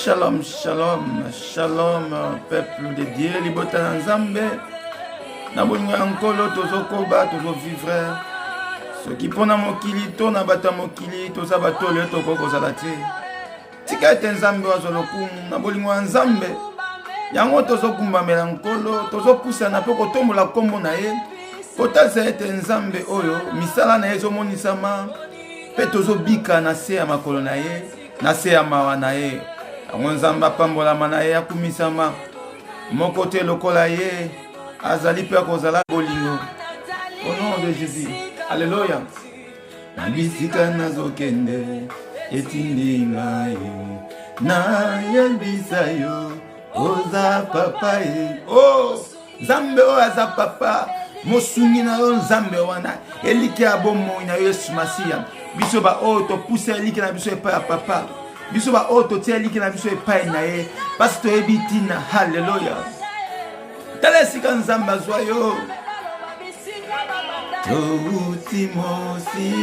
Shalom, shalom, shalom, peuple de Dieu, libota na Nzambe. Na bolinga nkolo tozokoba tozovivre. Soki pona mokili to na bata mokili toza bato le tokoko kozala te. Tika ete Nzambe wazolokumu na bolinga Nzambe. Yango tozokumbamela nkolo, tozopusana pe kotombola kombo na ye. Kotalisa ete Nzambe oyo misala na ye ezomonisama pe tozobika na se ya makolo na ye, na se ya mawa na ye. Nzambe apambolama na ye akumisama moko te lokola ye azali pe akozala bolingo. Au nom de Jésus. Alléluia. Na bisika nazokende etindi ngai na yebisa yo oza papa ye. Oh Nzambe o aza papa mosungi na yo Nzambe wana eliki abomo na Yesu Masiya biso ba o to pousse eliki na biso epa ya papa biso ba oto tia liki na biso epai na ye parce to ebitina. Haleluya. Tala sika Nzambe azwa yo touti mosi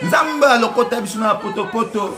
Nzambe alokota biso na poto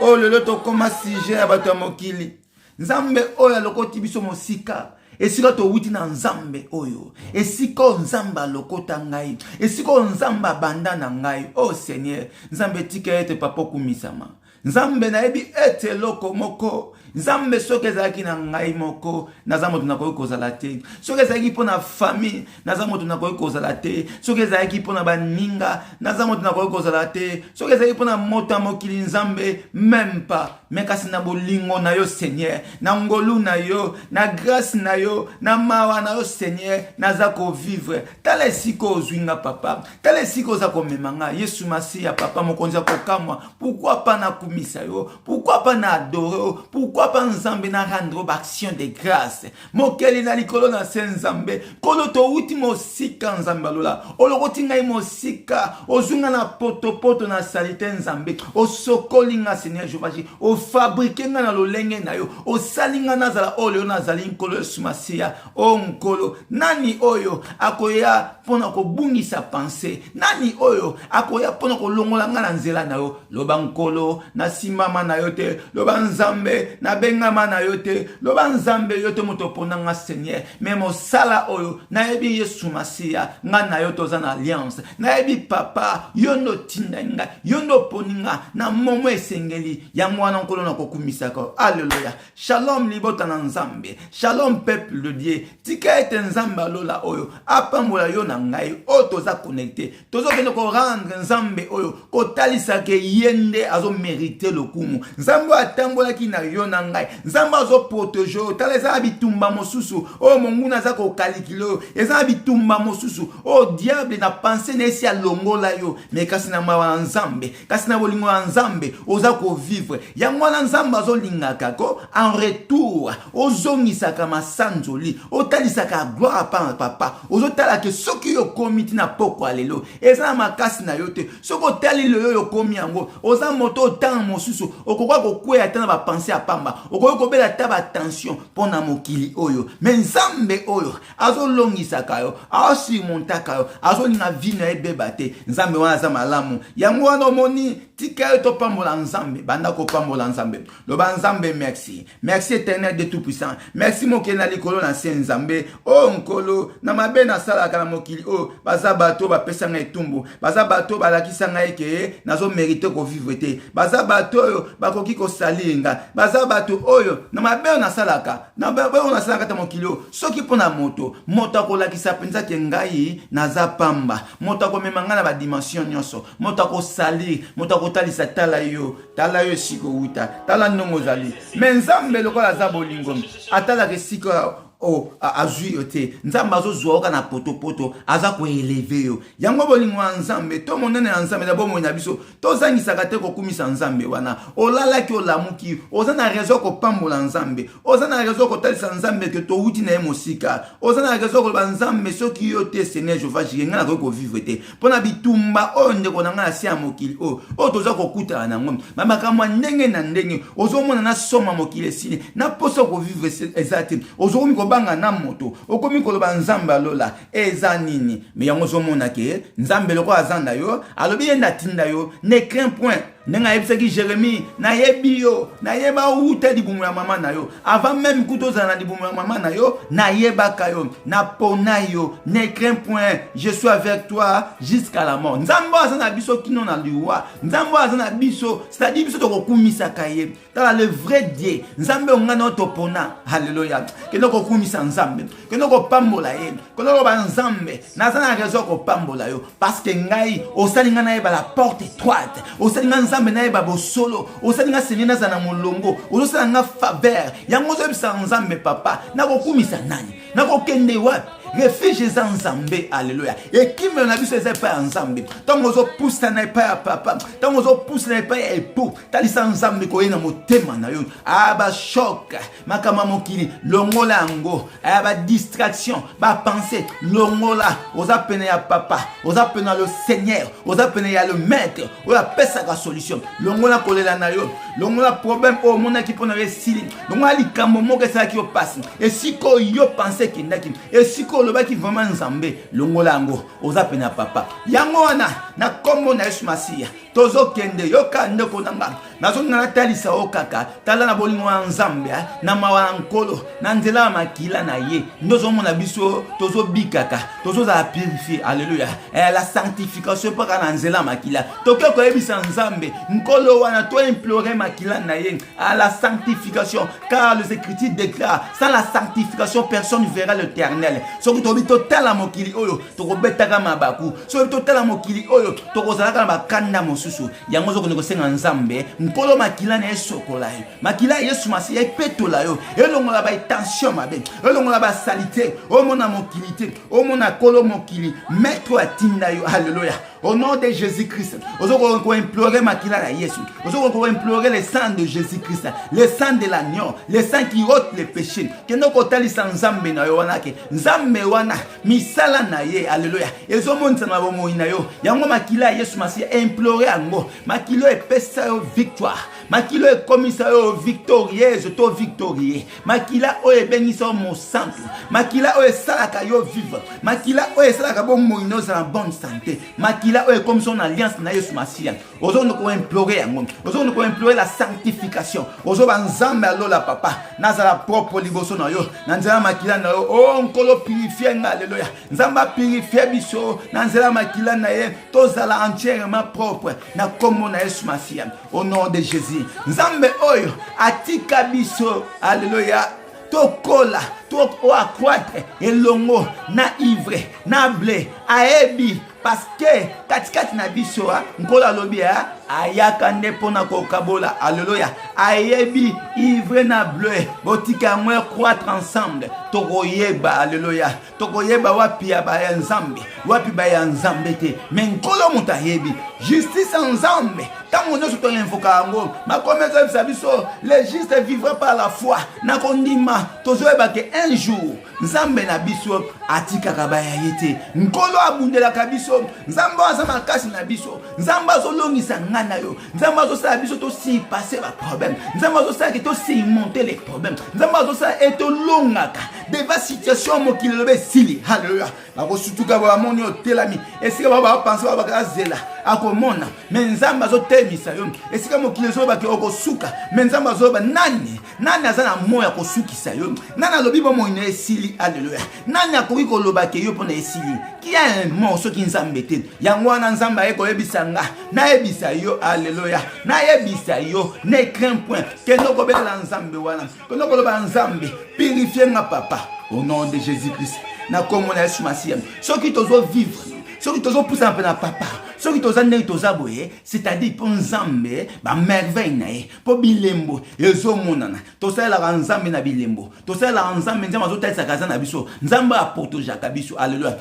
o lelo tokoma sujet ya bato ya mokili. Nzambe oyo alokoti biso mosika esika to wuti na Nzambe oyo esika Nzambe alokota ngai esika Nzambe abanda na ngai. Oh Seigneur, Nzambe tika ete papa kumisama Nzambe na ebi ete loko moko Nzambe soki ezalaki na ngai moko naza moto nakoki kozala te. Soki ezalaki mpo na famille naza moto nakoki kozala te. Soki ezalaki mpo na baninga naza moto nakoki kozala te. Soki ezalaki mpo na moto ya mokili Nzambe même pas. Mais kasi na bolingo na yo Seigneur, na ngolu na yo, na grâce na yo, na mawa na yo Seigneur, naza ko vivre. Tala esiko ozwinga papa, tala esiko oza komemanga Yesu Masiya papa mokonzi kokamwa. Pourquoi pas na kumisa yo? Pourquoi pas na adorer? Pourquoi pas Nzambe na rendre action de grâce? Mokeli na likolo na se Nzambe, kolo to uti mosika Nzambe lola. Olokoti ngai mosika, ozunga na poto na salite Nzambe. Osokolinga Seigneur Jéhovah. Fabriquer na lolenge na yo o salinga nazala oyo nazali nkolo Yesu Masiya. O nkolo nani oyo akoya pona ko bungisa pensée, nani oyo akoya pona ko longola nga na nzela na yo. Loba nkolo na simama na yo te, loba Nzambe na bengama na yo te, loba Nzambe yo te moto pona nga Seigneur. Memo sala oyo na ebi Yesu Masiya nga na yo toza na alliance. Na ebi papa yondo tindenga yondo poninga na momo esengeli ya mwana nkolo na kokumisaka. Alléluia. Shalom libota na Nzambe. Shalom peuple de Dieu. Tika ete Nzambe alola oyo apambola yo na ngai o toza connecté. Tozo kende ko rendre Nzambe oyo kotalisa ke yende azo mériter lokumu. Nzambe atambola ki na yo na ngai. Nzambe azo protéger. Taleza bitumba mosusu o monguna za ko kalikilo. Eza bitumba mosusu o diable na pensée nesi alongola yo. Mais kasi na mawa Nzambe, kasi na bolingo Nzambe oza ko vivre. Yangwana Nzambe azolingaka ko en retour ozongisaka masanzoli otalisaka gloire pa papa ozotala ke soki yo komiti na poko alelo eza makasi na yo te. Soko tali le yo komi yango oza moto tan mosusu okokwa kokweya tana ba penser apamba okoyo kobela ta ba tension pona mokili oyo. Mais Nzambe oyo azolongisaka yo asimuntaka yo azolinga vino ebeba te. Nzambe wana za malamu yango wana moni tika yo to pambola Nzambe banda ko pambola Nzambe. Loba Nzambe merci. Merci éternel de tout puissant. Merci mokeli na likolo na se Nzambe. O nkolo na mabe na sala kana mokili o baza bato ba pesa nga etumbu. Baza bato balakisa nga eke nazo mériter ko vivre te. Baza bato oyo bakoki ko salinga. Baza bato oyo na mabe na salaka. Na mabe na salaka ta mokili o. Soki pona moto akolakisa penza ke ngai naza pamba. Moto akomemanga na ba dimension nyonso. Moto akosali, moto akotalisa tala yo siko wuta. Tala ndongo zali. Mais Nzambe lokola za bolingo atala ke sika o azui yote. Nzambe azozwa na poto aza ko elever yo. Yango bolingo Nzambe to monene Nzambe na bomo na biso to zangisaka te ko kumisa Nzambe wana. Olala ki olamuki oza na raison ko pambola Nzambe. Oza na raison ko talisa Nzambe ke to wuti na mosika. Oza na raison ko Nzambe soki yo te Seigneur Jéhovah nga na ko vivre te. Pona bitumba o ndeko na nga si amokili o toza ko kuta na ngom. Mama kama ndenge na ndenge ozo mona na soma mokili sini na poso ko vivre exactement. Ozo kobanga na moto okomi koloba nzambe alola eza nini me yango zomona ke nzambe loko azanda yo alobi yenda tinda yo ne crains point nenga yebisaki Jérémie na yebi yo na yeba uta libumu ya mama na yo avant même kutoza na libumu ya mama na yo na yebaka yo na pona yo ne crains point je suis avec toi jusqu'à la mort. Nzambe azana biso kino na liwa nzambe azana biso c'est-à-dire biso to kokumisa kaye tala le vrai Dieu nzambe ngana to pona haleluya keno kokumisa nzambe keno ko pambola ye keno ba nzambe na zana raison ko pambola yo parce que ngai osali ngana yeba la porte étroite osali ngana nzambe na yeba bo solo osali ngana senina za na molongo osali ngana faveur yango zo bisa nzambe papa na kokumisa nani na kokende wapi refuge za nzambe alléluia et qui me na biso eza pa nzambe tango zo pousse na pa papa tango zo pousse na pa epo talisa nzambe ko yena motema na yo aba choc makama mokili longola ngo aba distraction ba pensée longola oza pene ya papa oza pene le Seigneur oza pene ya le maître oza pesa ka solution longola kolela na yo longola problème o mona ki pona resili longola likambo moko esa ki o passe et siko yo penser kindaki et siko loba ki vraiment nzambe longola ngo oza pena papa yango wana na kombo na Yesu Masiya tozo kende yoka ndeko nanga nazo na talisa okaka tala na bolingo nzambe na mawa nkolo na nzela makila na ye ndozo mona biso tozo bikaka tozo za purifier alléluia la sanctification para na nzela makila toke ko ebisa nzambe nkolo wana to implorer makila na ye à la sanctification car les écritures déclarent sans la sanctification personne ne verra l'Éternel. Soki tobi totala mokili oyo tokobetaka mabaku soki totala mokili oyo tokozalaka na bakanda mosusu yango zoko nekosenga nzambe nkolo makila na esokola yo makila Yesu Masiya epetola yo elongola ba tension mabe elongola ba salité omona mokili te omona kolo mokili maître atinda yo alléluia au nom de Jésus-Christ ozoko ko implorer makila na Yesu ozoko ko implorer le sang de Jésus-Christ le sang de l'agneau le sang qui ôte les péchés kendo ko talisa nzambe na yo wana ke nzambe wana misala na ye alléluia ezomonisa na bomo ina yo yango makila Yesu Masiya implorer ango makilo epesa yo victoire makilo ekomisa yo victorieuse to victorieux makila o ebengisa mo santo makila o esalaka yo vivre makila o esalaka bomo ino za bonne santé makila o ekomisa na alliance na Yesu Masiya ozo ko implorer yango ozo ko implorer la sanctification ozo banzambe alola papa nazala propre liboso na yo nanzela makila na yo o nkolo purifier nga alléluia nzamba purifier biso nanzela makila na ye tozala entièrement propre na kombo na Yesu Masiya au nom de Jésus nzambe oyo atika biso alléluia tokola to accroître elongo na ivre na blé aebi parce que katikati na biso nkola lobi ayaka nde pona kokabola alléluia ayebi ivre na bleu botika mwe croître ensemble tokoyeba alléluia tokoyeba wapi ya ba nzambe wapi ba ya nzambe te mais nkolo muta yebi justice nzambe tango nyoso to invoka ngo makomezo bisa biso les justes vivra par la foi na kondima tozoyeba ke un jour nzambe na biso atika kabaya yete nkolo abundela kabiso nzambe azama kasi na biso nzambe azolongisa ngana yo nzambe azosala biso to si passer ba problème nzambe azosala ke to si monter les problèmes nzambe azosala etolongaka devant situation mokili lobe sili haleluya bakosutuka ba moni otelami esika ba penser ba kazela akomona mais nzambe azotemisa yo esika mokili zo ba ke okosuka mais nzambe azoba nani azana moya kosukisa yo nani alobi bo mo ine esili alléluia nani akoki koloba ke yo pona esili qui a un morceau qui nzambe te yango wana nzambe ayeko yebisanga na yebisa yo alléluia na yebisa yo ne crains point kendo ko bela nzambe wana kendo ko loba nzambe purifier nga papa au nom de Jésus-Christ na kombo na Yesu Masiya soki tozo vivre soki tozo poussa un peu na papa soki toza ndenge toza boye c'est-à-dire pour nzambe ba merveille na ye po bilembo ezomonana tosalaka nzambe na bilembo tosalaka nzambe nzambe azotalisa kaza na biso nzambe aportojaka biso alléluia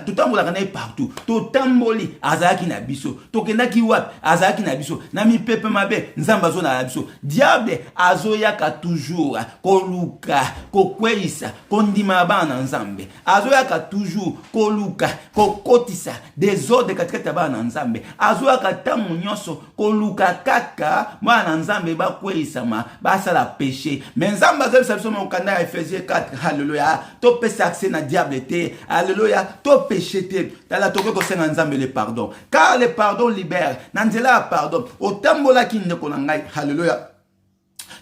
totambolaka na ye partout totamboli azalaki na biso tokendaki wapi azalaki na biso na mipepe mabe nzambe azona na biso diable azoyaka toujours koluka kokweyisa kondima bana nzambe azoyaka toujours koluka kokotisa des ordres katikati kobeta bana nzambe azwaka ntango nyonso koluka kaka bana nzambe bakweisama basala péché mais nzambe azobisa biso mokanda ya Ephésiens 4 haleluya topesa accès na diable te haleluya to péché te tala tokoki kosenga nzambe le pardon car le pardon libère na nzela ya pardon otambolaki ndeko na ngai haleluya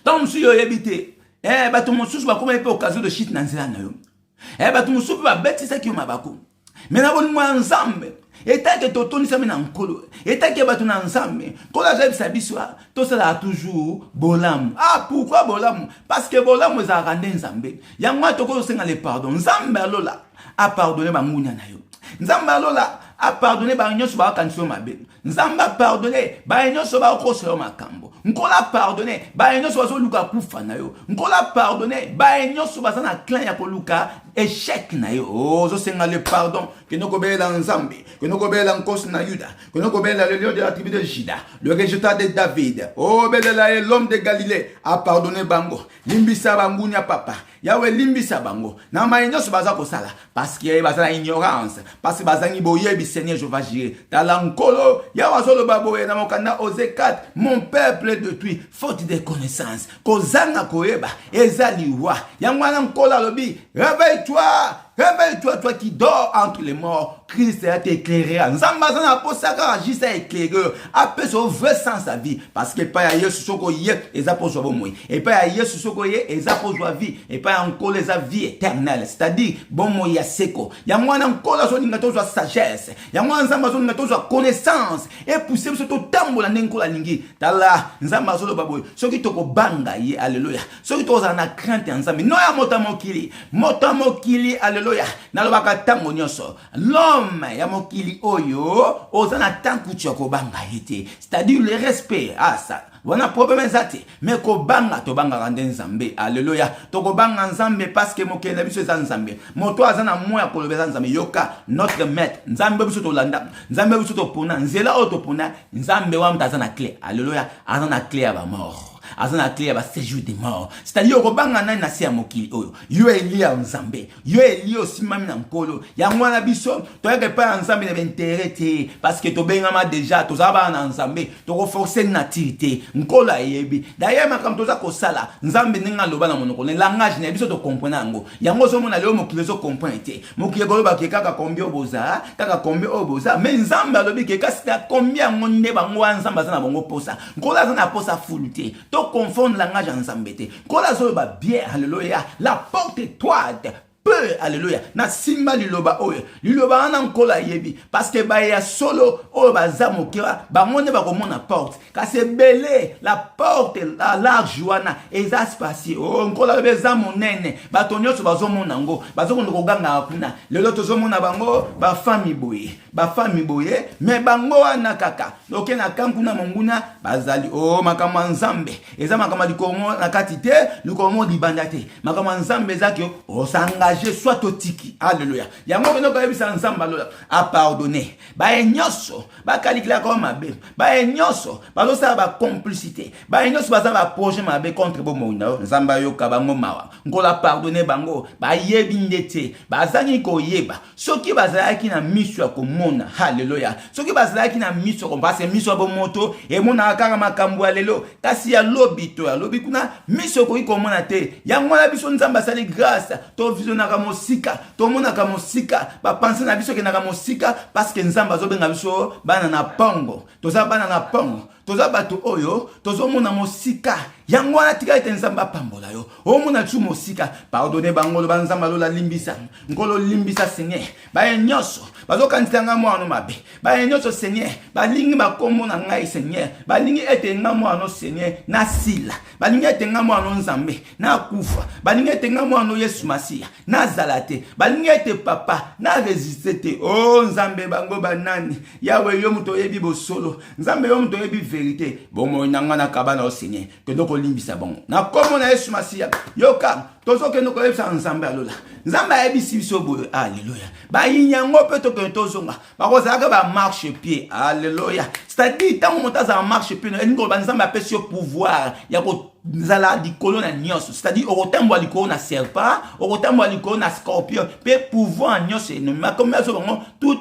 tant mosusu yo oyebi te bato mosusu bakomaki mpe occasion de chute na nzela na yo bato mosusu babetisaki yo mabako mais na bolingo ya nzambe etake totonisami na nkolo etake bato na nzambe nkolo azobisa biso tosalaka toujours bolamu pourquoi bolamu parce que bolamu ezalaka nde nzambe yango wana tokoki kosenga le pardon nzambe alola apardonne bangunia na yo nzambe alola apardonne banyonso bakanisi yo mabe nzambe apardonne banyonso bakokosa yo makambo nkola apardonne banyonso bazoluka kufa na yo nkola apardonne banyonso baza na clan ya koluka échec na yo ozosenga le pardon kende kobelela nzambe kende kobelela nkosi na yuda kende kobelela le lion de la tribu de Juda le résultat de David belela ye l'homme de Galilée apardonne bango limbisa bangunia papa Yahweh limbisa bango na mayenyoso baza kosala parce que baza na ignorance parce que bazangi boyebi Seigneur Jéhovah Jireh tala nkolo Yahweh azoloba boye na mokanda Osée 4 mon peuple de détruit faute de connaissance kozanga koyeba ezali wa yango wana nkolo alobi réveille-toi, toi qui dors entre les morts. Christ a été éclairé. Nzamba zana posaka agisse éclaireur. Après son vrai sens sa vie. Parce que pas Yesu soko ye ezapo joa bomoi. Et pas Yesu soko ye ezapo joa vie. Et pas encore les vie éternelle. C'est-à-dire bomoi ya seko. Ya mwana nkola so ninga to joa sagesse. Ya mwana nzamba so ninga to joa connaissance. Et pousser so to tambola nenkola lingi. Tala nzamba so lo baboy. Soki toko banga ye alléluia. Soki to za na crainte nzambe. No ya motamokili. Motamokili alléluia. Nalobaka tango nyonso l'homme ya mokili oyo ozana tanku choko banga hite c'est-à-dire le respect ça wana problème zate mais ko banga to banga rande nzambe alléluia to ko banga nzambe parce que mokende biso za nzambe moto azana moya kolobeza nzambe yoka notre maître nzambe biso to landa nzambe biso to pona nzela o to pona nzambe wa mtazana clé alléluia azana clé ya ba mort azana clé ba séjour des morts c'est-à-dire ko banga nani na sia mokili oyo yo elia nzambe yo elio simami na nkolo ya mwana biso to yeke pa nzambe na intérêt te parce que to bengama déjà to zaba na nzambe to ko forcer nativité nkolo ayebi d'ailleurs makambo to za ko sala nzambe ninga loba na monoko ne langage na biso to comprendre ngo yango so mona leo mokili so comprendre te mokili ko loba ke kaka combien oboza kaka combien oboza mais nzambe alobi ke kasi combien ngonde bango nzambe za na bongo posa nkolo za na posa fulité to confondre langage ensemble. Kola zoba bien, alléluia. La porte étroite. Alléluia. Na simba liloba oyo. Liloba ana kola yebi. Parce que ba ya solo oyo baza mokira. Ba monde ba komona porte. Kasi belé la porte la large wana eza spacieux. Oh kola beza monene. Ba tonyoso bazo mona ngo. Bazo ko ganga kuna. Lelo tozo mona bango ba famille boye. Ba famille boye. Mais bango wana kaka. Loke na kankuna monguna bazali oh makama nzambe. Eza makama likomo na katite, likomo libandate. Makama nzambe zakyo osanga soit otiki alléluia yango beno ko yebisa nzamba lola a pardonner ba enyoso ba kalikila ko mabe ba enyoso ba lo sa ba complicité ba enyoso ba za ba projet mabe contre bo mona nzamba yo ka bango mawa ngola pardonner bango ba yebi ndete ba zangi ko yeba soki bazalaki na miso ya komona alléluia soki bazalaki na miso ko parce miso bo moto e mona kaka makambo alelo kasi ya lobi to ya lobi kuna miso ko ikomona te yango la biso nzamba sali grâce to vision mosika to mona ka mosika ba penser na biso ke na ka mosika parce que nzamba zo benga biso bana na pongo to za bana na pongo to za bato oyo to zo mona mosika yango na tika ete nzamba pambola yo o mona chu mosika pardonner bango lo banzamba lo la limbisa ngolo limbisa Seigneur ba nyoso bazo kantanga mwana mabe ba nyoso Seigneur ba lingi ba komona ngai Seigneur ba lingi ete nga mwana Seigneur na sila ba lingi ete nga mwana nzambe na kufa ba lingi ete nga mwana Yesu Masia na zalate ba lingi ete papa na résister te oh nzambe bango banani Yahweh yo muto yebi bo solo nzambe yo muto yebi vérité bomo nanga na kabana o Seigneur que donc limbisa bon na komo na Yesu Masia yoka tozo ke no ko yebisa nzambe alola nzambe ayebisi biso boyo alléluia ba yinyango pe to ke tozonga ba ko zaka ba marche pied alléluia c'est-à-dire tant monta za marche pied ngo ba nzambe apesi yo pouvoir ya ko nzala likolo na nyonso, c'est-à-dire okotambola likolo na serpent, okotambola likolo na scorpion, pe pouvoir nyonso ennemi. Comme tout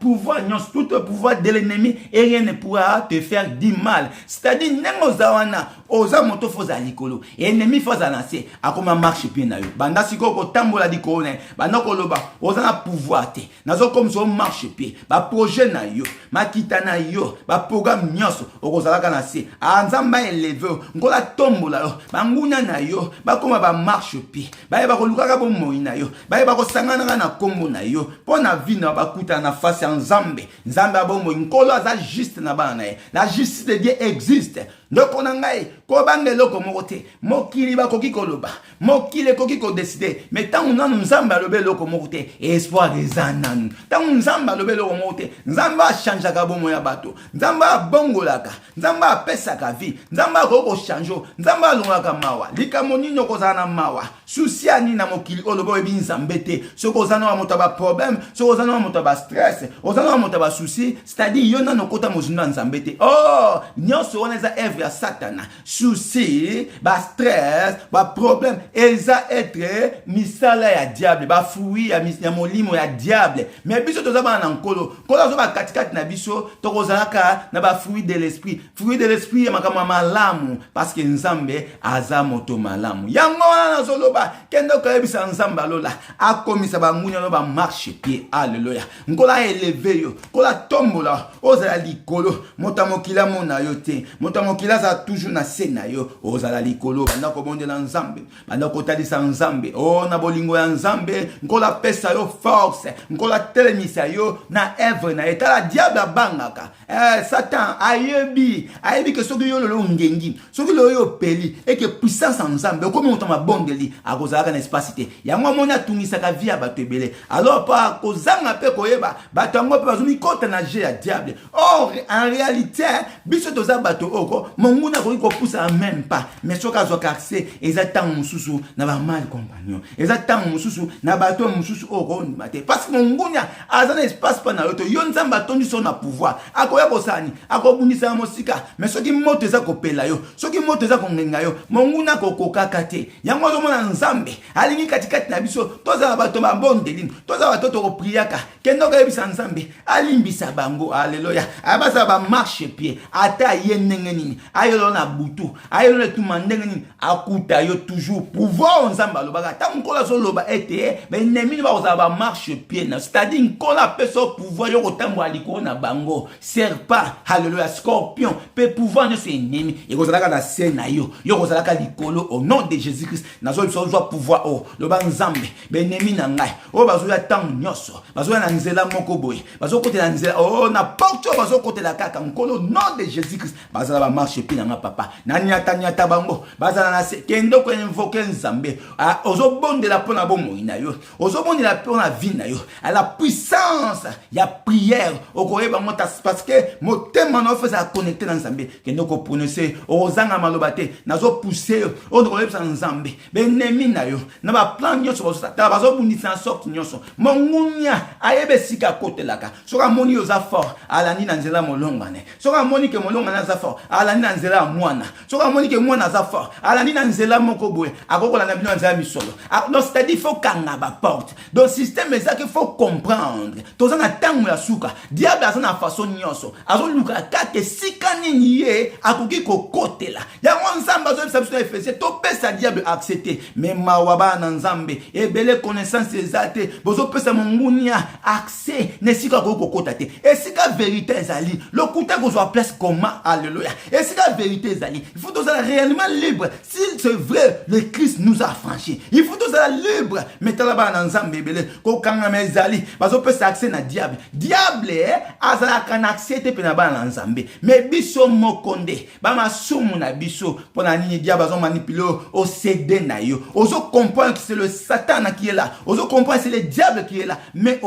pouvoir nyonso, tout pouvoir de l'ennemi et rien ne pourra te faire du mal. C'est-à-dire nengo zawana oza moto foza likolo, ennemi foza lancer, akoma marche pied na yo. Banda siko kotambola likolo na, banda koloba oza na pouvoir te. Nazo comme so marche pied, ba projet na yo, makita na yo, ba programme nyonso okozalaka na se. Anzamba élevé, ngola tombola yo, banguna na yo, bakoma ba marche pied. Ba ba kolukaka bo moina yo, ba ba kosangana na kombo na yo. Pona vie na bakuta na face en Nzambe. Nzambe abomo nkolo aza juste na bana ye. La justice de Dieu existe. Ndoko na ngai ko bangelo ko mokote mokili ba koki koloba mokili koki ko décider mais tant nanu Nzambe alobe loko mokote espoir ezananu tant Nzambe alobe loko mokote Nzambe a changer ka bomo ya bato Nzambe a bongolaka Nzambe a pesa ka vie Nzambe a ko change Nzambe a longaka mawa likamoni nyoko zana mawa souci ani na mokili olobo ebi Nzambe te soko zana wa moto ba problème soko zana wa moto ba stress ozana wa moto ba souci c'est-à-dire yona nokota mozunda Nzambe te oh nyonso wana za ya satana souci ba stress ba problème eza être misala ya diable ba fruit ya molimo ya diable mais biso tozaba na nkolo kola zo ba katikati na biso tokozalaka na ba fruit de l'esprit ya makama malamu parce que Nzambe aza moto malamu yango wana zoloba kendo kayebisa Nzambe alola akomisa ba ngunya no ba marche pied alléluia nkola élevé yo kola tombola ozala likolo motamokila mona yo te motamokila za toujours na sena yo ozala likolo banda ko bondela Nzambe banda ko talisa Nzambe oh na bolingo ya Nzambe nkola pesa yo force nkola telemisa yo na œuvre na etala diable bangaka Satan ayebi que soki yo lolo ngengi soki lo yo peli et que puissance en Nzambe comme on t'a bondeli akozala na espacité yango mona tungisaka via bato ebele alors pas kozanga pe koyeba bato ngo pe bazumi kota na jeu ya diable or en réalité biso toza bato oko monguna ko poussa même pas mais soka zo accès exactement mususu na ba mal compagnon exactement mususu na bato mususu oko mate parce que mongunya azana espace pa na yoto yo Nzamba tondi so na pouvoir akoya kosani akobunisa mosika mais soki moto eza kopela yo soki moto eza kongenga yo monguna kokoka te yango zo mona Nzambe alingi katikati na biso toza bato ba bondeli toza bato to priaka kendo ka yebisa Nzambe alimbisa bango alléluia abasa ba marche pied ata yenenge nini ayolo na butu ayolo tu mandenge nini akuta yo toujours pouvoir Nzambe alobaka ta nkola so loba ete mais ennemi ba oza ba marche pied na c'est-à-dire nkola peso pouvoir yo kotambo aliko na bango serpent alléluia scorpion pe pouvoir ne c'est ennemi et kozalaka na scène yo kozalaka likolo au nom de Jésus-Christ nazo biso zo pouvoir o loba Nzambe be ennemi na ngai o bazo ya tango nyoso bazo na nzela moko boye bazo kote na nzela oh na porte bazo kote la kaka nkolo nom de Jésus-Christ bazala ba marche pied na papa na nyata bango bazala na kendo ko invoquer Nzambe ozo bondela pona bomo ina yo ozo bondela pona vie na yo à la puissance ya prière okoyeba mota parce que motema no feza connecter na Nzambe kendo ko prononcer ozanga malobate nazo pousser on koyeba Nzambe benemi na yo na ba plan nyoso bazo bundisa sorte nyoso mongunya ayebe sika kote laka soka moni oza fort alani na nzela molongane soka moni ke molongana za fort alani na nzela mwana soka moni ke mwana za fort alani na nzela moko boye akokola na bino nzela misolo donc c'est-à-dire faut kanga ba porte donc système ça qu'il faut comprendre toza na tango ya suka diable aza na façon nyonso azo luka kake sika nini ye akoki kokotela yango Nzambe azo bisa biso na Efesien to pesa diable accepter mais mawaba na Nzambe ebele connaissance ezate bozo pesa mongunia accès ne sika kokota te esika vérité ezali lokuta kozwa place comment alléluia esika vérité ezali il faut toza réellement libre si c'est vrai le Christ nous a franchi il faut toza libre metala ba na Nzambe ebele ko kanga mezali bazo pesa accès na diable azala kan accès te pena ba na Nzambe mais biso mokonde ba masumu na biso pona nini diable bazo manipuler au céder na yo ozo comprendre que c'est le Satan qui est là ozo comprendre c'est le diable qui est là mais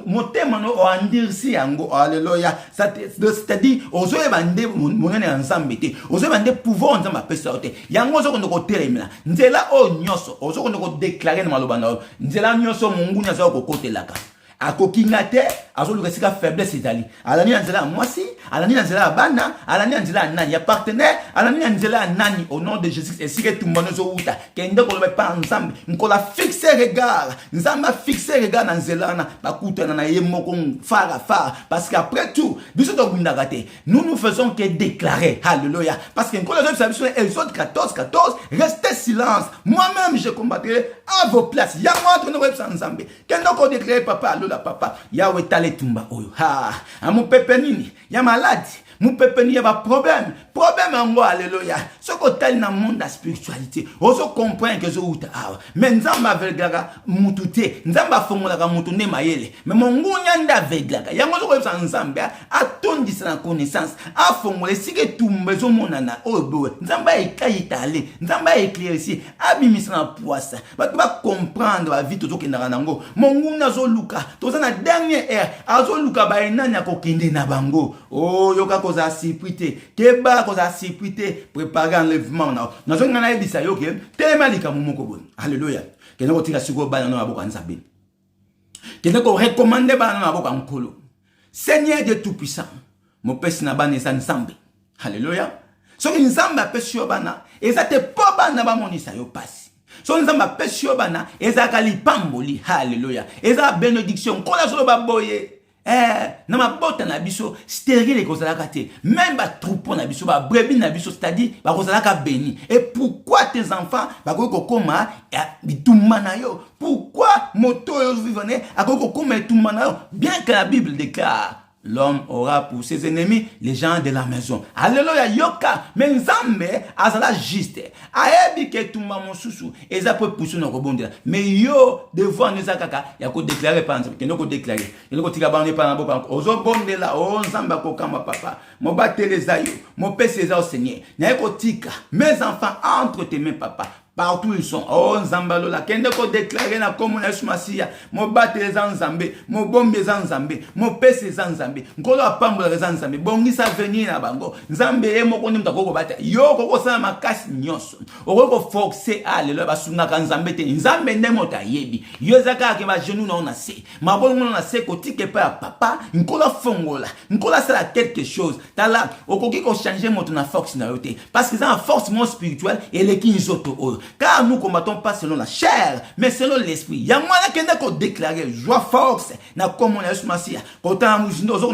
motema no andirsi yango alléluia c'est-à-dire ozo ebande monene ya Nzambe te ozo ebande pouvoir Nzambe apesa te yango ozo kondo kotelemela nzela o nyoso ozo kondo ko déclarer na maloba na nzela nyoso mungu nyazo kokotelaka akokinga te azoluka sika faiblesse ezali alani na nzela ya mwasi alani na nzela ya bana alani na nzela ya nani ya partenaire alani na nzela ya nani au nom de Jésus esika etumbano ezowuta kende koloba epa nzambe nkola fixe regard nzambe afixe regard na nzela wana bakutana na ye moko fara parce qu'après tout biso tobundaka te nous faisons que déclarer alléluia parce que nkola ezobisa biso Exode 14 restez silence moi-même je combattrai à vos places yango wana tokoyebisa nzambe kende kodéclarer papa alola papa yawe tala etumba oyo amopepe nini ya maladi mopepe nini ya baproblème yango alléluia soko otali na monde ya spiritualité ozo comprendre que ezowuta awa mais nzambe aveglaka mutu te nzambe afongolaka mutu nde mayele mais mongunya nde aveglaka yango ozokoyebisa nzambe atondisa na connaissance afongola esika etumba ezomonana oyo boye nzambe ayekayita ale nzambe aéclairci abimisa na poisa bato bacomprendre bavie tozokendaka nango mongunya azoluka toza na dernière ère azoluka baenani akokende na bango yoka koza surpris te keba koza surpris te préparer enlèvement na nazonga na ebisa yo ke telema likambo moko boye alléluia kende kotika siko bana na boka nzambe kende ko recommander bana na boka nkolo Seigneur de tout puissant mopesi na bana eza nzambe alléluia soki nzambe apesi yo bana eza te po bana bamonisa yo pasi so nzambe apesi yo bana ezaka lipamboli alléluia eza bénédiction kola solo baboye na mabota na biso stérile kozalaka te même ba troupeau na biso ba brebis na biso c'est-à-dire ba kozalaka béni et pourquoi tes enfants ba kokoma bitumba na yo pourquoi moto yo vivane akokoma bitumba na yo bien que la Bible déclare l'homme aura pour ses ennemis les gens de la maison. Alléluia, yoka. Mais nzambe azala juste. Aebi ke tumba mosusu eza peut pousser no rebondir. Mais yo devant nous akaka ya ko déclarer par exemple, que no ko déclarer. Yo ko tika bande pa na boka. Ozo bondela o nzamba ko kama papa. Mo bateleza yo, mo pesa au Seigneur. Na ko tika mes enfants entre tes mains papa. Partout ils sont. Oh Nzambalo la kende ko déclarer na comme na Masia. Mo battre Nzambe, mo bombe Nzambe, mo pese Nzambe. Nkolo apambola Nzambe. Bongisa venir na bango. Nzambe e moko nimta ko bata. Yo ko sala makasi nyonso. Oko forcer alelo basunga ka Nzambe te. Nzambe ndemo ta yebi. Yo zaka ke ba genou na ona se. Mabongo na se ko tike pa papa. Nkolo fongola. Nkolo sala quelque chose. Tala okoki ko changer moto na force na yote. Parce que c'est une force mon spirituelle et les kinzoto o. Car nous combattons pas selon la chair, mais selon l'esprit. Il y a moyen qu'on déclarer joie force. Na comme on a eu Masia. Quand on a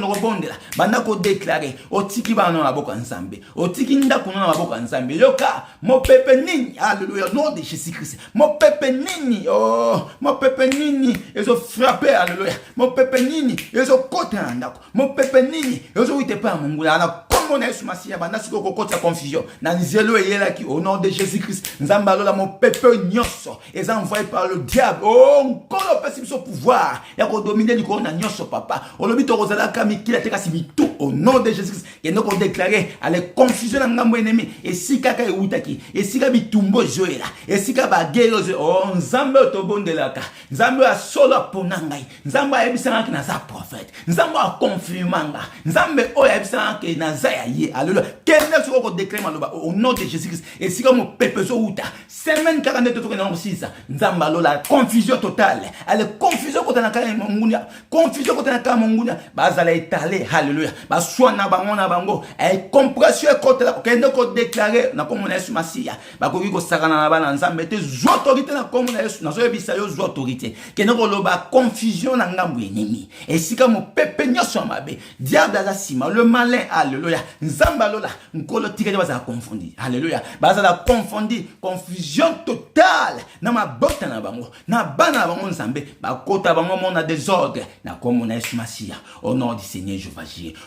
rebondir là, bana ko déclarer. Otiki ba na boka nzambe. Otiki nda ko na boka nzambe. Yoka mo pepe nini. Alléluia. Nom de Jésus Christ. Mo pepe nini. Oh, mo pepe nini. Ezo frapper alléluia. Mo pepe nini. Ezo kota ndako. Mo pepe nini. Ezo wite pa mungu la. On a eu Masia, bana siko kokota confusion. Na nzelo eyela ki au nom de Jésus Christ. Nzamba lola mon peuple nyonso. Et envoyé par le diable. Oh, nkolo pesi biso pouvoir. Ya ko dominer ni ko na nyonso papa. Olobi to kozala kamikila te kasi bitu au nom de Jésus Christ. Et nous ko déclarer à la confusion na ngambo ennemi. Et si kaka eutaki. Et si ka bitumbo joela. Et si ka ba guerre oh nzambe to bondelaka. Nzambe a solo ponangai. Nzambe a ebisanga ki na za prophète. Nzambe a confirmanga. Nzambe o ebisanga ki na za alléluia. Quel est ce qu'on déclare au nom de Jésus-Christ? Et si comme peuple outa, semaine 42 to 6, nzamba la confusion totale. Elle confusion quand on a mongunia, confusion quand on a mongunia, bazala étalé, alléluia. Ba soina bango na bango, et compression quand la kende ko déclarer na comme on est sur Masia. Ba ko ko sakana na bana nzamba te autorité na comme on est na so ebisa yo autorité. Kende ko loba confusion na ngambu ennemi. Et si comme peuple nyoso mabe, diable la sima, le malin, alléluia. Nzamba lola nkolo tika baza confondu alléluia baza la confondu confusion totale na mabota na bango na bana bango nzambe bakota bango mona désordre na comme on a Masia au nom du Seigneur Jéhovah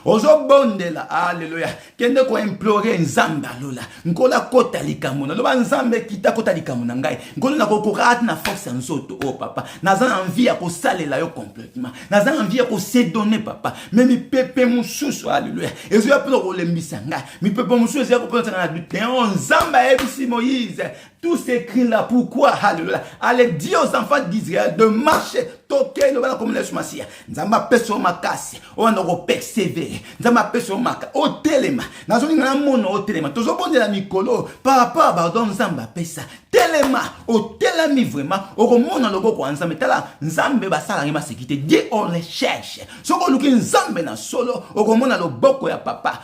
ozo bondela alléluia kende ko implorer nzamba lola nkola kota likamuna loba nzambe kita kota likamuna ngai nkolo na kokorat na force nzoto oh papa naza envie ya ko salela yo complètement naza envie ya ko se donner papa même pepe mususu alléluia ezo ya lembisanga mi pepe musu ezia ko pona na lutte on nzamba ebisi Moïse tous ces cris là pourquoi alléluia allez dire aux enfants d'Israël de marcher toke lo bana komona Yesu Masia nzamba peso makasi o ndoko persévérer nzamba peso maka o telema nazoni na mono o telema tozo bondela mikolo par rapport à pardon nzamba pesa telema o telami vraiment o komona loboko nzambe tala nzambe basala ngema sécurité Dieu on les cherche soko luki nzambe na solo o komona loboko ya papa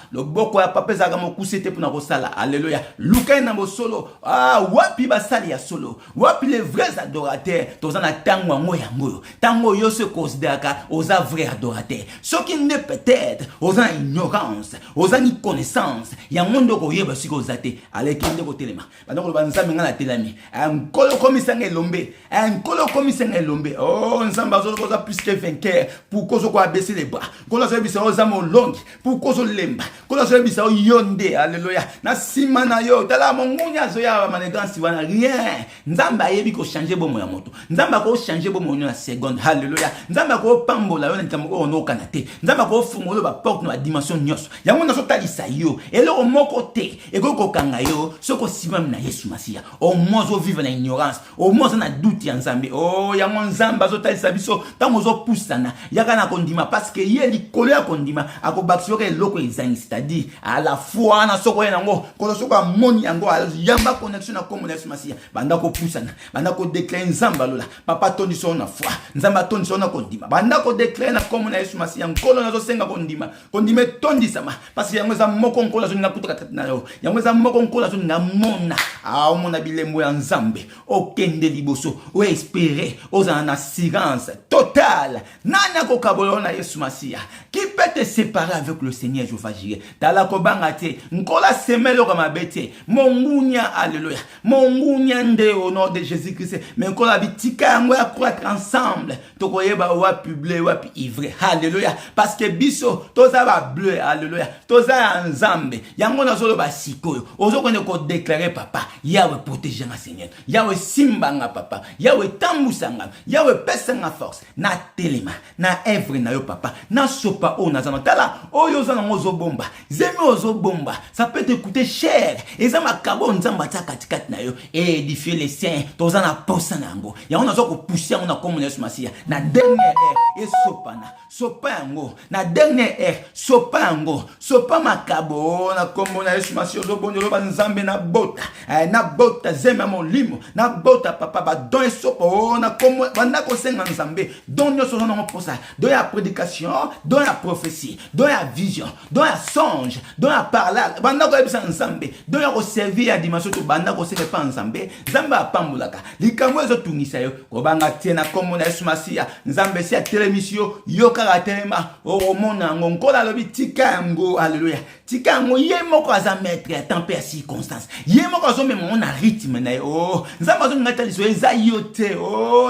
ezaka mokusete pona kosala alléluia luka na solo wapi basali ya solo wapi les vrais adorateurs tozana tango ngo yango tango yo se considéraka oza vrai adorateur ce qui ne peut-être oza ignorance oza ni connaissance ya mondo ko yeba siko zate alekende ko telema bandoko banzambe ngana telami nkolo komisanga elombe oh nzamba zo koza plus que vainqueur pour kozo ko abaisser les bras kozo zo bisa oza molongi pour kozo lemba kozo zo bisa yonde alléluia na sima na yo tala mongunya zo ya manegansi wana rien nzamba yebi ko changer bomo ya moto nzamba ko changer bomo na seconde alléluia nzamba ko pambola yo na tamoko ono kanate nzamba ko fungolo ba porte na dimension nyos yango na so talisa yo eloko moko te ekoko kanga yo soko sima na Yesu Masia au moins zo vivre na ignorance au moins na doute ya nzambe oh yango nzamba zo talisa biso tango zo pusana yaka na kondima parce que ye likolo ya kondima akobakisi yo eloko ezangi c'est-à-dire à la fois na soko yango ko soko amoni yango yamba connexion na komo na Yesu Masia banda ko pusana banda ko déclarer nzamba lola papa tondi so na foi nzamba tondi so na kondima banda ko déclarer na komo na Yesu Masia nkolo na zo senga kondima tondi sama parce que yango za moko nkolo zo na kutoka na yo yango za moko nkolo zo na mona mona bilembo ya nzambe okende liboso o espérer oza na assurance totale nana ko kabolo na Yesu Masia qui peut te séparer avec le Seigneur Jéhovah Jireh tala ko banga te nkola semelo kama bete mongunya alléluia mongunya nde au nom de Jésus-Christ mais nkola bitika yango ya croître ensemble tokoyeba wa publier wa ivre alléluia parce que biso toza ba bleu alléluia toza nzambe yango na zolo ba sikoyo ozokone ko déclarer papa yawe protéger nga Seigneur yawe simbanga papa yawe tambusanga yawe pesanga force na telema na œuvre na yo papa na sopa o na zanatala oyo za ngozo bomba zemi ozo bomba ça peut te coûter cher et ça makabo nzamba ta katikati na yo et édifier les saints toza na posa nango ya on azo ko pousser on a comme Yesu Masia na dernière heure et sopa yango na dernière heure sopa makabo na comme na Yesu Masia ozo bondolo ba nzambe na bota zema molimo na bota papa ba don sopa na comme banda ko senga nzambe don nyo so na posa do ya prédication do ya prophétie do ya vision do ya songe do ya parler banda ko ebisa nzambe do ya ko servir ya dimanche to banda ko seke pa nzambe nzambe apambulaka likambo ezo tungisa yo ko banga tiena comme na Yesu Masia nzambe si a telemisio yo kaka telema o mona ngonkola lobi tika yango alléluia tika yango ye moko aza maître ya temps et circonstance ye moko azo même on a rythme na yo nzambe azo ngata liso eza yote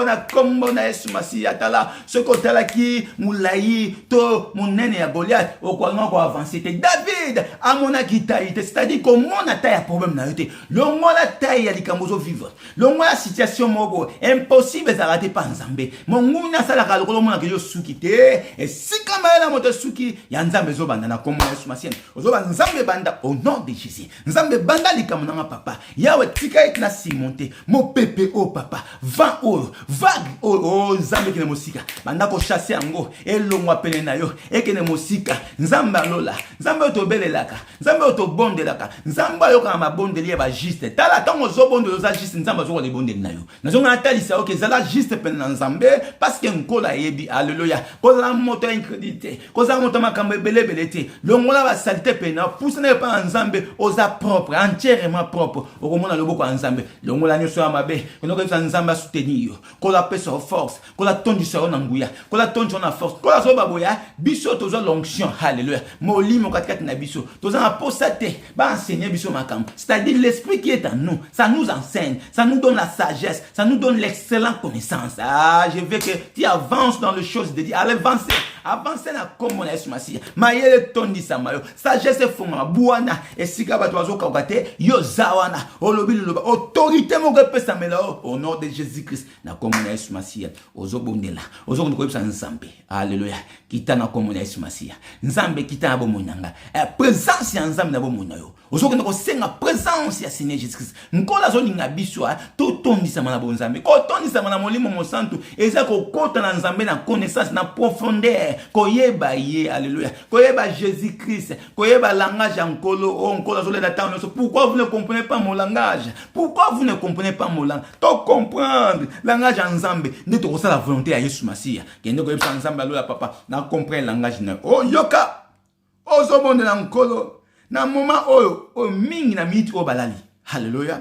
na kombo na Yesu Masia tala soko tala ki mulai to munene ya Goliath o kwa ngo avancer te David amona kitaïte c'est-à-dire que mon taille a problème na yote longo la taille ya likambo zo vivre longo la situation moko impossible za rater pa nzambe monguna sala ka lokolo mona ke yo suki te et si kama la moto suki ya nzambe zo banda na kombo na Yesu Masia ozo ba nzambe banda au nom de Jésus nzambe banda likambo na papa yawe tika et na simonte mo pepe o papa vague o nzambe kine mosika banda ko chasser yango elongo apele na yo ekene mosika nzambe alola nzambe otobelelaka nzambe otobondelaka nzambe ayoka mabondeli ya ba juste tala tango zobondelo za juste nzambe azoko le bondeli na yo nazonga atalisa oke zala juste pene na nzambe parce que nkola yebi alléluia koza moto incrédité koza moto makambo belebele te longola ba salité pena pousse na pa nzambe oza propre entièrement propre okomona loboko ya nzambe longola nyoso ya mabe konoko sa nzambe soutenir yo kola pesa force kola tondisa na nguya kola tondisa na force kola so baboya biso tozo l'onction alléluia molimo katikati na biso toza na posate ba enseigner biso makambo c'est-à-dire l'esprit qui est en nous ça nous enseigne ça nous donne la sagesse ça nous donne l'excellente connaissance je veux que tu avances dans les choses de Dieu allez avancer na kombo na Yesu Masia mayele tondisa mayo sagesse fonga buana esika bato bazoka kate yo zawana olobi loba autorité mo pesa melo au nom de Jésus-Christ na kombo na Yesu Masia ozobondela ozokonde pesa nzambe alléluia kita na kombo na Yesu Masia nzambe kita na bomonanga présence ya nzambe na bomona yo ozokonde ko senga présence ya Seigneur Jésus-Christ nkola zoninga biso to tondisa mana bonzambe ko tondisa mana molimo mo santu eza kokota na nzambe na connaissance na profondeur koyeba ye alléluia koyeba Jésus-Christ koyeba langage ya nkolo nkolo azoleda tango nyonso. Pourquoi vous ne comprenez pas mon langage? Pourquoi vous ne comprenez pas mon langage? To comprendre langage ya nzambe nde tokosala la volonté ya Yesu Masiya kende koyebisa nzambe alléluia papa na comprendre langage na yoka ozobondela nkolo na moment oyo mingi na minute oyo balali alléluia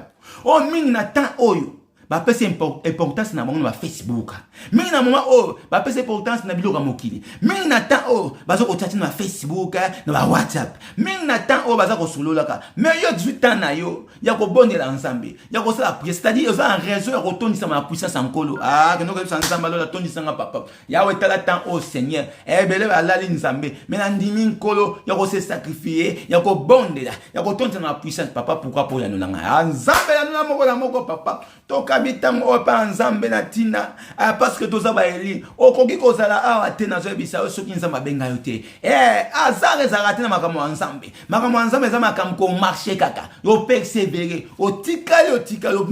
mingi na temps oyo bapesa importance na bango na Facebook. Mingi na moment oyo bapesa importance na biloko mokili. Mingi na temps oyo bazo kochacha na Facebook na WhatsApp. Mingi na temps oyo baza kosololaka. Mais yo 18 ans na yo ya kobondela nzambe ya kosala prière, c'est-à-dire oza en raison ya kotondisa ma puissance nkolo. Keno ko nzambe lo tondisa nga papa ya wetala temps au Seigneur ebele balali nzambe mais na ndimi nkolo ya ko se sacrifier ya kobondela ya kotondisa ma puissance papa. Pourquoi pour ya nolanga nzambe ya nolanga moko papa toka bitam opa nzambe na tina parce que toza ba eli okoki kozala awa te na zo bisa soki nzamba benga yo te azare zarate na makambo nzambe za makambo ko marcher kaka yo persévérer otikali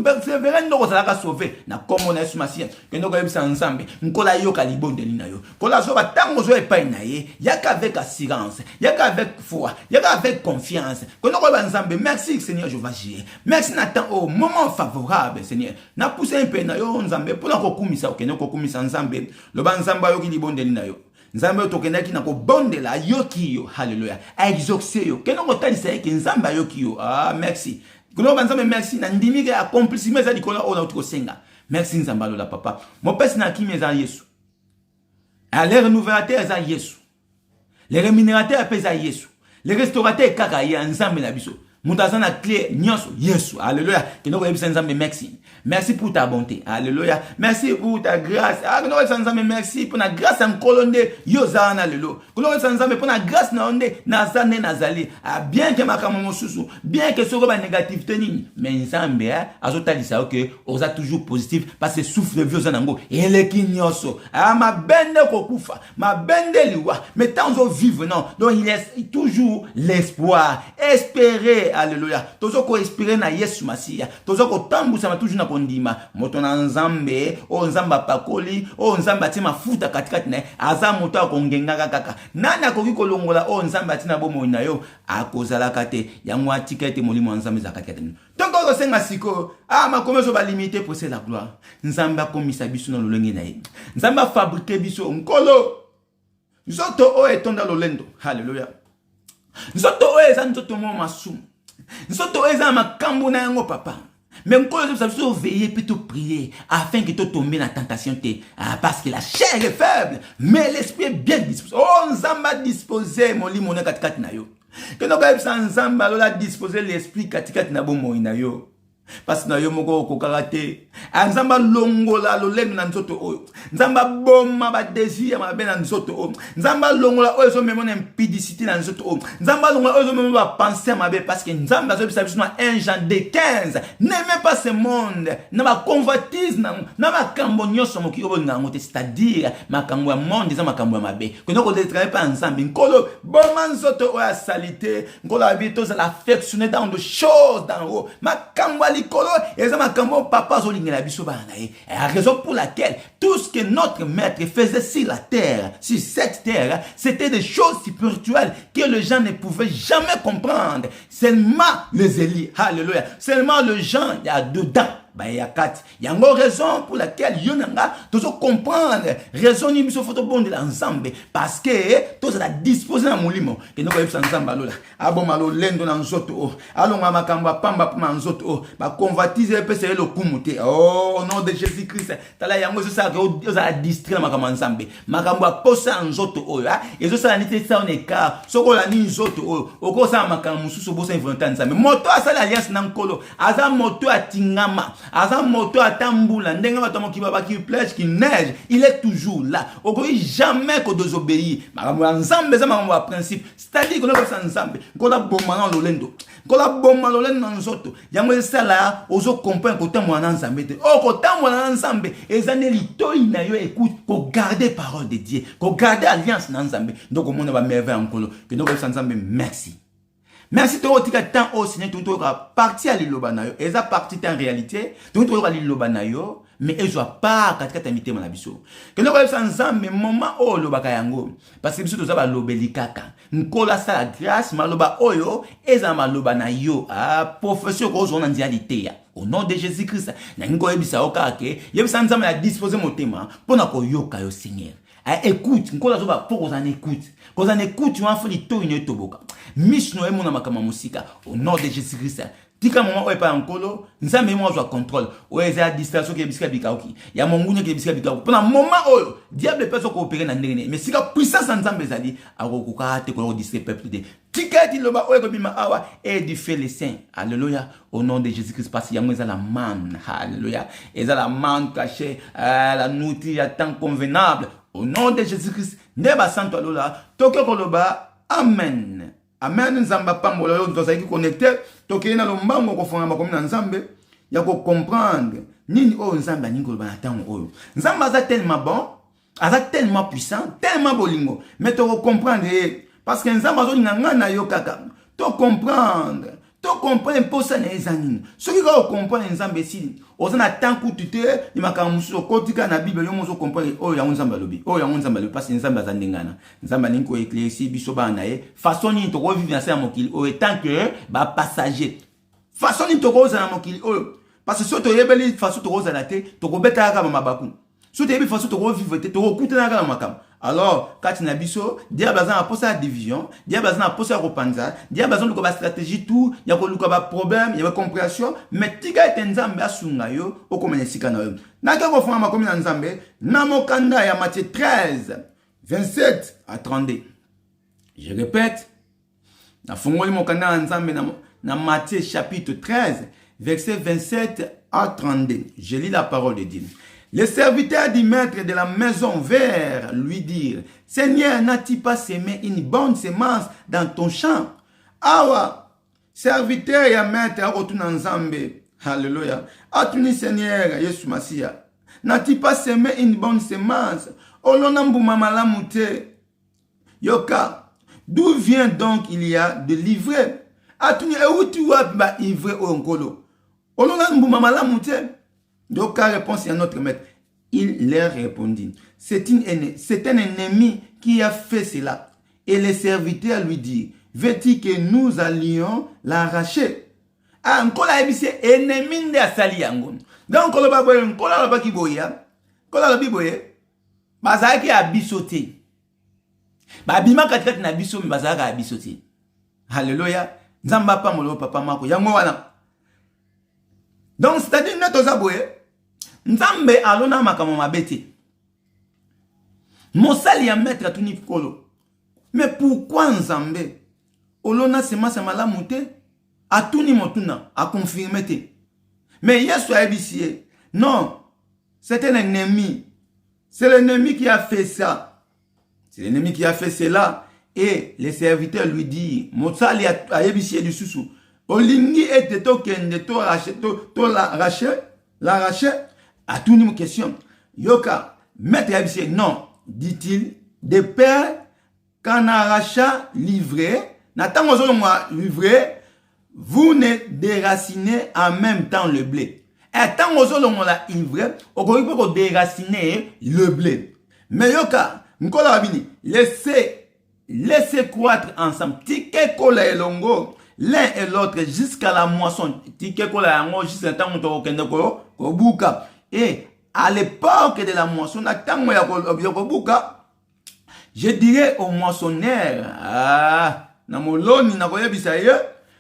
persévérer ndo kozala ka sauver na komo na Yesu Masiya kendo ko yebisa nzambe nkola yo kalibondeli na yo kola zo batango zo epai na ye yaka avec assurance yaka avec foi yaka avec confiance kendo ko ba nzambe. Merci Seigneur Jéhovah Jireh, merci na temps au moment favorable Seigneur na pousser un peu na yo nzambe pona ko kumisa okene ko kumisa nzambe lo ba nzamba yo ki libondeli na yo nzambe to kenaki na ko bondela yo ki yo haleluya exaucer yo keno ko talisa ki nzamba yo ki yo merci kuno ba nzambe. Merci na ndimi ke accomplissement za dikola ona utko senga. Merci nzamba lo la papa mo pesi na kimi za Yesu les renouvelateurs za Yesu les rémunérateurs pesa Yesu les restaurateurs kaka ya nzambe na biso Moutazana clé nyonso Yesu alléluia kino ko yebisa nzambe. Merci pour ta bonté alléluia merci pour ta grâce kino ko yebisa nzambe. Merci pour la grâce en kolonde yozana lelo kino ko yebisa nzambe pour la grâce na onde nazane nazali bien que makambo mosusu bien que soko ba négativité nini mais nzambe azotalisa que oza toujours positif parce que souffle vieux zanango eleki nyonso ma bende kokufa ma bende liwa mais tant on vivre non donc il est toujours l'espoir espérer alléluia tozo ko espérer na Yesu Masiya tozo ko tambusa toujours na kondima moto na nzambe nzamba pakoli nzamba atima mafuta katikati na aza moto akongenga kaka nani akoki kolongola nzamba atina bomo na yo akozala kate yango atikete molimo nzambe zakati donc ko senga siko makomezo ba limiter pour c'est la gloire nzamba komisa biso na lolenge na ye nzamba fabriquer biso nkolo nzoto o etonda lolendo haleluya nzoto o eza nzoto mo masumu nzoto o eza makambo na yango papa. Mais nkolo ça veut veiller plutôt prier afin que tu tombes dans la tentation parce que la chair est faible mais l'esprit est bien disposé. Nzamba disposé mon lit mon katikati na yo que no ka nzamba lola disposer l'esprit katikati na bomo na yo parce que na yo moko kokarate nzamba longola lolendo na nzoto oyo nzamba bomma ba désir ma ben na nzoto oyo nzamba longola oyo so memo na impudicité na nzoto oyo nzamba longola oyo so memo ba penser ma be parce que nzamba zo bisa biso na 1 Jean 15 n'aimez pas ce monde na ba convoitise na makambo nyonso moki obo ngango te c'est-à-dire makambo ya monde za makambo ya mabe que no ko travailler pas ensemble nkolo bomma nzoto oyo salité nkolo habito za l'affectionner dans de choses dans haut makambo likolo eza makambo papa zo lingela biso bana e raison pour laquelle tout ce que notre maître faisait sur la terre sur cette terre c'était des choses spirituelles que les gens ne pouvaient jamais comprendre seulement les Élie alléluia seulement les gens il y a dedans bayakati yango raison pour laquelle yonanga tozo comprendre raison ni biso photo bonde ensemble parce que tozo la disposer na molimo que nous koyebisa nzamba lola aboma lo lendo na nzoto alonga makambo pamba pamba nzoto ba convoitiser pese le kumute au nom de Jésus Christ tala yango zo sa oza distraire makambo nzambe makambo posa nzoto oya ezo sala nite sa on écart soko la ni nzoto okosa makambo mususu bosa involontaire nzambe moto asala alliance na nkolo aza moto atingama aza moto atambula ndenga batomo ki baba ki plage ki neige il est toujours là okoki jamais ko désobéir makambo nzambe za makambo principe c'est-à-dire que no ko nzambe ko la bomba na lolendo ko la bomba lolendo na nzoto yango esala ozo comprendre ko tamwa na nzambe te ko tamwa na nzambe ezane litoi na yo écoute ko garder parole de Dieu ko garder alliance na nzambe donc mona ba merveille encore que no ko nzambe merci. Merci to tika temps au Seigneur to parti à liloba na yo eza parti en réalité to liloba na yo mais ezwa pas katikata mitema na biso kende ko yebisa nzambe moment oyo lobaka yango parce que biso toza balobeli kaka nkolo asala grâce maloba oyo eza maloba na yo profession ko ozona nzia liteya au nom de Jésus-Christ nangi ko yebisa yo kaka ke yebisa nzambe ya disposer motema pona ko yoka yo Seigneur écoute nkolo azoba po kozana écoute kozana écoute yo afeli to ine toboka mission e mona makama musika au nom de Jésus-Christ. Tika moment où est pas encore, nzambe moi je contrôle. Où est la distraction qui est bisika bikaoki. Il y a mon gougne qui est bisika bikaoki. Pendant moment où diable peut se coopérer dans ndenge mais si la puissance nzambe zali akokuka te ko distraire peuple de. Tika ti loba oyo bima awa et du fait les saints. Alléluia. Au nom de Jésus-Christ parce qu'il y a la manne. Alléluia. Et ça la manne cachée, la nourriture à temps convenable. Au nom de Jésus-Christ. Neba santo alola. Tokyo koloba. Amen. Amen. Nzamba pambola yo tozaki connecté toke na lombango ko fonga makomi na nzambe ya ko comprendre nini o nzamba ningo ba tango oyo nzamba aza tellement bon aza tellement puissant tellement bolingo mais to comprendre parce que nzamba zo nganga na yo kaka to comprendre pour ça na ezanini soki ko comprendre nzambe si ozana tanku tute ni makamuso kotika na bible yo mozo comprendre oyo ya nzamba lobi oyo ya nzamba lobi parce que nzamba za ndengana nzamba ninko éclairci biso ba na ye façon ni to ko vivre na sa mokili o tant que ba passager façon ni to ko za na mokili oyo parce que so to yebeli façon to ko za na te to ko beta ka mabaku so to yebi façon to ko vivre te to ko kutana ka makam alors quand na biso diable za na posa division diable za na posa repanza diable za na ko ba stratégie tout ya ko luka ba problème ya ba compréhension mais tiga ete nzambe asunga yo okomenya sika na yo na ka ko fama makomi na nzambe na mokanda ya Matthieu 13 27 à 32 je répète na fungoli mokanda na nzambe na Matthieu chapitre 13 verset 27 à 32 je lis la parole de Dieu. Les serviteurs du maître de la maison vinrent lui dire, Seigneur, n'as-tu pas semé une bonne semence dans ton champ? Awa, serviteur et maître à retourner ensemble. Alléluia. Atuni Seigneur, Yesu Masia. N'as-tu pas semé une bonne semence? Olonambu mamalamute. Yoka, d'où vient donc il y a de l'ivraie? Atuni, où tu vois ba ivraie au nkolo? Olonambu mamalamute. Donc, la réponse est à notre maître. Il leur répondit, c'est un ennemi qui a fait cela. Et les serviteurs lui dirent, veux-tu que nous allions l'arracher? Ah, encore la c'est ennemi de Asali Yangon. Donc, on va voir un colon là qui boya. Colon là qui boya. Bazar qui a bisoté. Babima katika na biso mi bazar a bisoté. Alléluia. Nzamba pa molo papa mako. Yango wana. Donc, c'est-à-dire, nous avons Nzambe alona makamo mabete. Mosali ya maître tuni kolo. Mais pourquoi Nzambe olona sema malamu te atuni motuna a confirmé te. Mais Yesu a ebisié. Non, c'est un ennemi. C'est l'ennemi qui a fait ça. C'est l'ennemi qui a fait cela et les serviteurs lui disent Mosali a ebisié du susu. Olingi ete to kende to l'arracher. À tout une question. Yoka, maître Abissé, non, dit-il, de père, qu'en arracha livré, n'attend aux moi livré, vous ne déracinez en même temps le blé. Et tant aux autres la livré, on peut déraciner le blé. Mais yoka, m'kola rabini, laissez croître ensemble. Tike kola elongo, l'un et l'autre jusqu'à la moisson. Tike kola yango jusqu'à temps où on kende ko buka. Et à l'époque de la moisson, je dirais au moissonneur,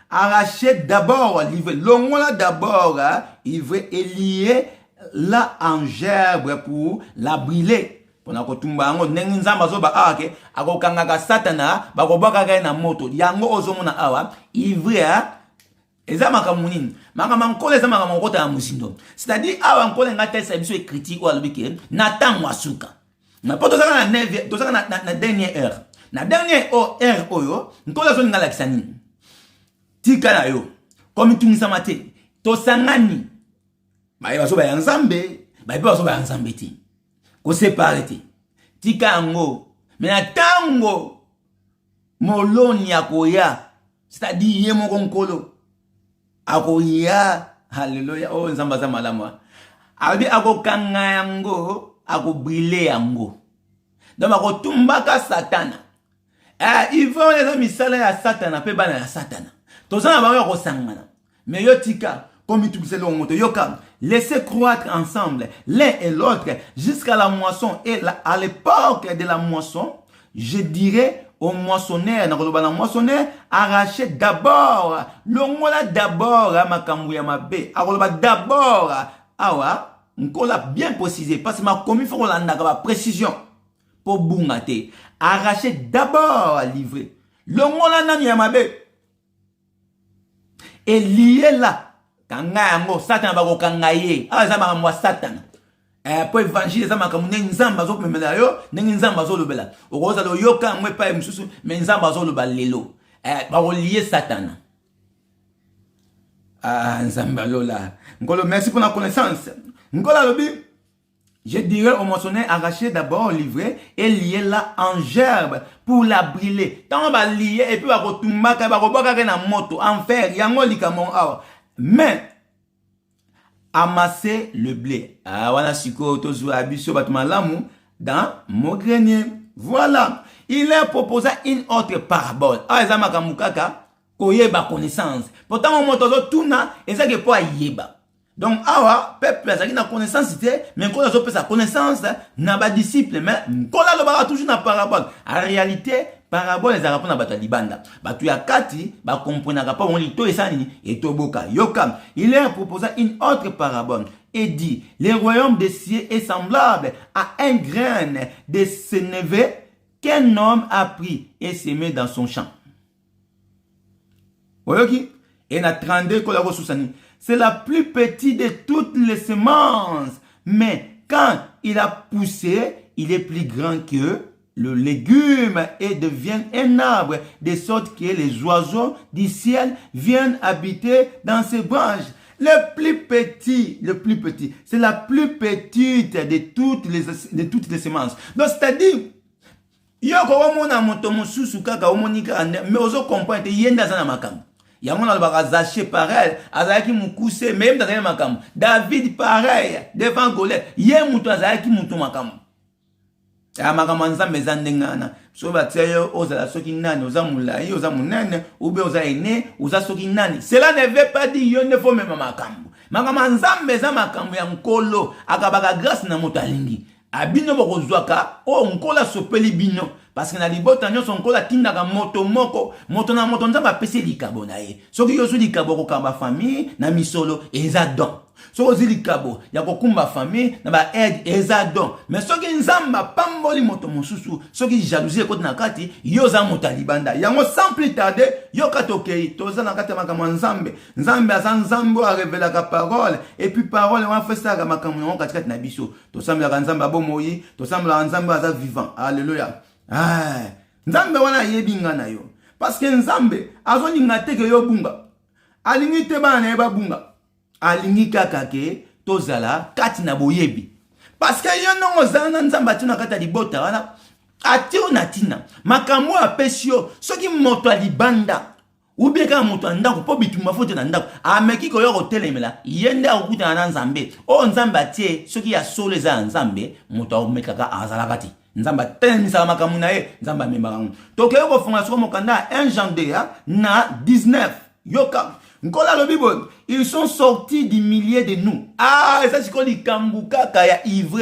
arrachez d'abord l'ivraie. L'ongola d'abord, ivraie et lier là en gerbe pour la brûler. Pona ko tumba ngo nengi nzamba zo ba ake akokanga satana bakobaka ga na moto yango ozomona awa ivraie eza makamunini makama nkole eza makama nkota ya musindo c'est-à-dire awa nkole ngata sa biso critique ou albike na tango asuka na poto zaka na 9 to zaka na dernière heure na dernière heure oyo nkole zo ngala kisani tika na yo comme tungisa mate to sangani ba baso ba nzambe ba baso ba nzambe ti ko séparer ti tika ngo mais na tango moloni ya koya c'est-à-dire yemo konkolo akoya, alléluia, oh nzamba za malama. Abi ako kanga yango, ako brûler yango. Donc ako tumbaka Satana. Il faut les amis sala ya Satana pe bana ya Satana. Tozana ba ko sangana. Mais yo tika comme tout c'est long yoka. Laissez croître ensemble l'un et l'autre jusqu'à la moisson et à l'époque de la moisson, je dirais au moissonneur, na moissonneur, arrachez d'abord, l'ongola d'abord, makambu ya mabe, akoloba d'abord, awa, nkola bien précisé, parce que ma commis faut qu'on a précision, pour bungate, arrachez d'abord, livrer, l'ongola nani ya mabe, et lié là, kanga yango, Satan bako kanga ye, zama moi Satan. Pour évangile ça makamu nzamba zo pemela yo nzamba zo lobela okoza lo yoka mwe pa msusu mais nzamba zo loba lelo ba relier Satan nzamba lola ngolo merci pour la connaissance ngola lobi je dirais au mentionné arracher d'abord livrer et lier là en gerbe pour la brûler tant ba lier et puis ba kotumba ka ba koboka na moto en fer yango likamon awa mais amasser le blé. Voilà siko tozu abiso batmalamu dans mon grenier. Voilà. Il a proposé une autre parabole. Ezama kamukaka koyeba connaissance. Pourtant on motozo tuna ezake po yeba. Donc awa peuple azaki na connaissance mais ko zo pesa connaissance na ba disciple mais ko la ba toujours na parabole. En réalité parabole les arapona bata libanda batu ya kati ba comprenaka pas on lito esani et toboka yoka il a proposé une autre parabole et dit le royaume des cieux est semblable à un grain de sénévé qu'un homme a pris et semé dans son champ. Oyoki et na 32 ko la susani c'est la plus petite de toutes les semences mais quand il a poussé il est plus grand que le légume et devient un arbre, de sorte que les oiseaux du ciel viennent habiter dans ses branches. Le plus petit, c'est la plus petite de toutes les semences. Donc, c'est-à-dire, yoko wamona moto mususu kaka omonika mais ozo comprendre yenda zana makam. Yamona alba zaché pareil, azaki mukuse même dans un makam. David pareil, devant Goliath, yemuto azaki mutu makam. Amakamanza mezandengana so batseyo ozala soki nani ozamulai ozamunene ube ozaine ozasoki nani cela ne veut pas dire yo ne faut même makambo makamanza meza makambo ya nkolo akabaka grâce na moto alingi abino bokozwaka o nkola sopeli bino parce que na libota nyonso nkola tindaka moto moko moto na moto nzamba pesi likabo na ye soki yo zo likabo kokamba famille na misolo eza don so ozili kabo ya kokumba famille na ba aide ezadon mais soki nzamba pamboli moto mosusu soki jalousie ekoti na kati yo za moto libanda yango sans plus tarder yo katokei toza na kati makambo nzambe nzambe asa nzambe a révéler la parole et puis parole on fait ça makambo na kati na biso to sambela nzambe abomoyi to sambela nzambe aza vivant alléluia nzambe wana yebinga na yo parce que nzambe azoninga te ke yo bunga alingi te bana eba bunga alingi kaka ke tozala kati na boyebi parce que yo non ozana nzamba tuna kata libota wana atio na tina makambo apesio soki moto alibanda ubeka moto andako po bituma foto na ndako ameki ko yo kotelemela yende akuta na nzambe o nzamba tie soki ya sole za nzambe moto omekaka azala kati nzamba telemisa makambo na ye nzamba membango toke yo ko fonga soko mokanda 1 janvier na 19 yoka nkola lo bibo ils sont sortis du milieu de nous et ça c'est qu'on dit kambuka kaya ivre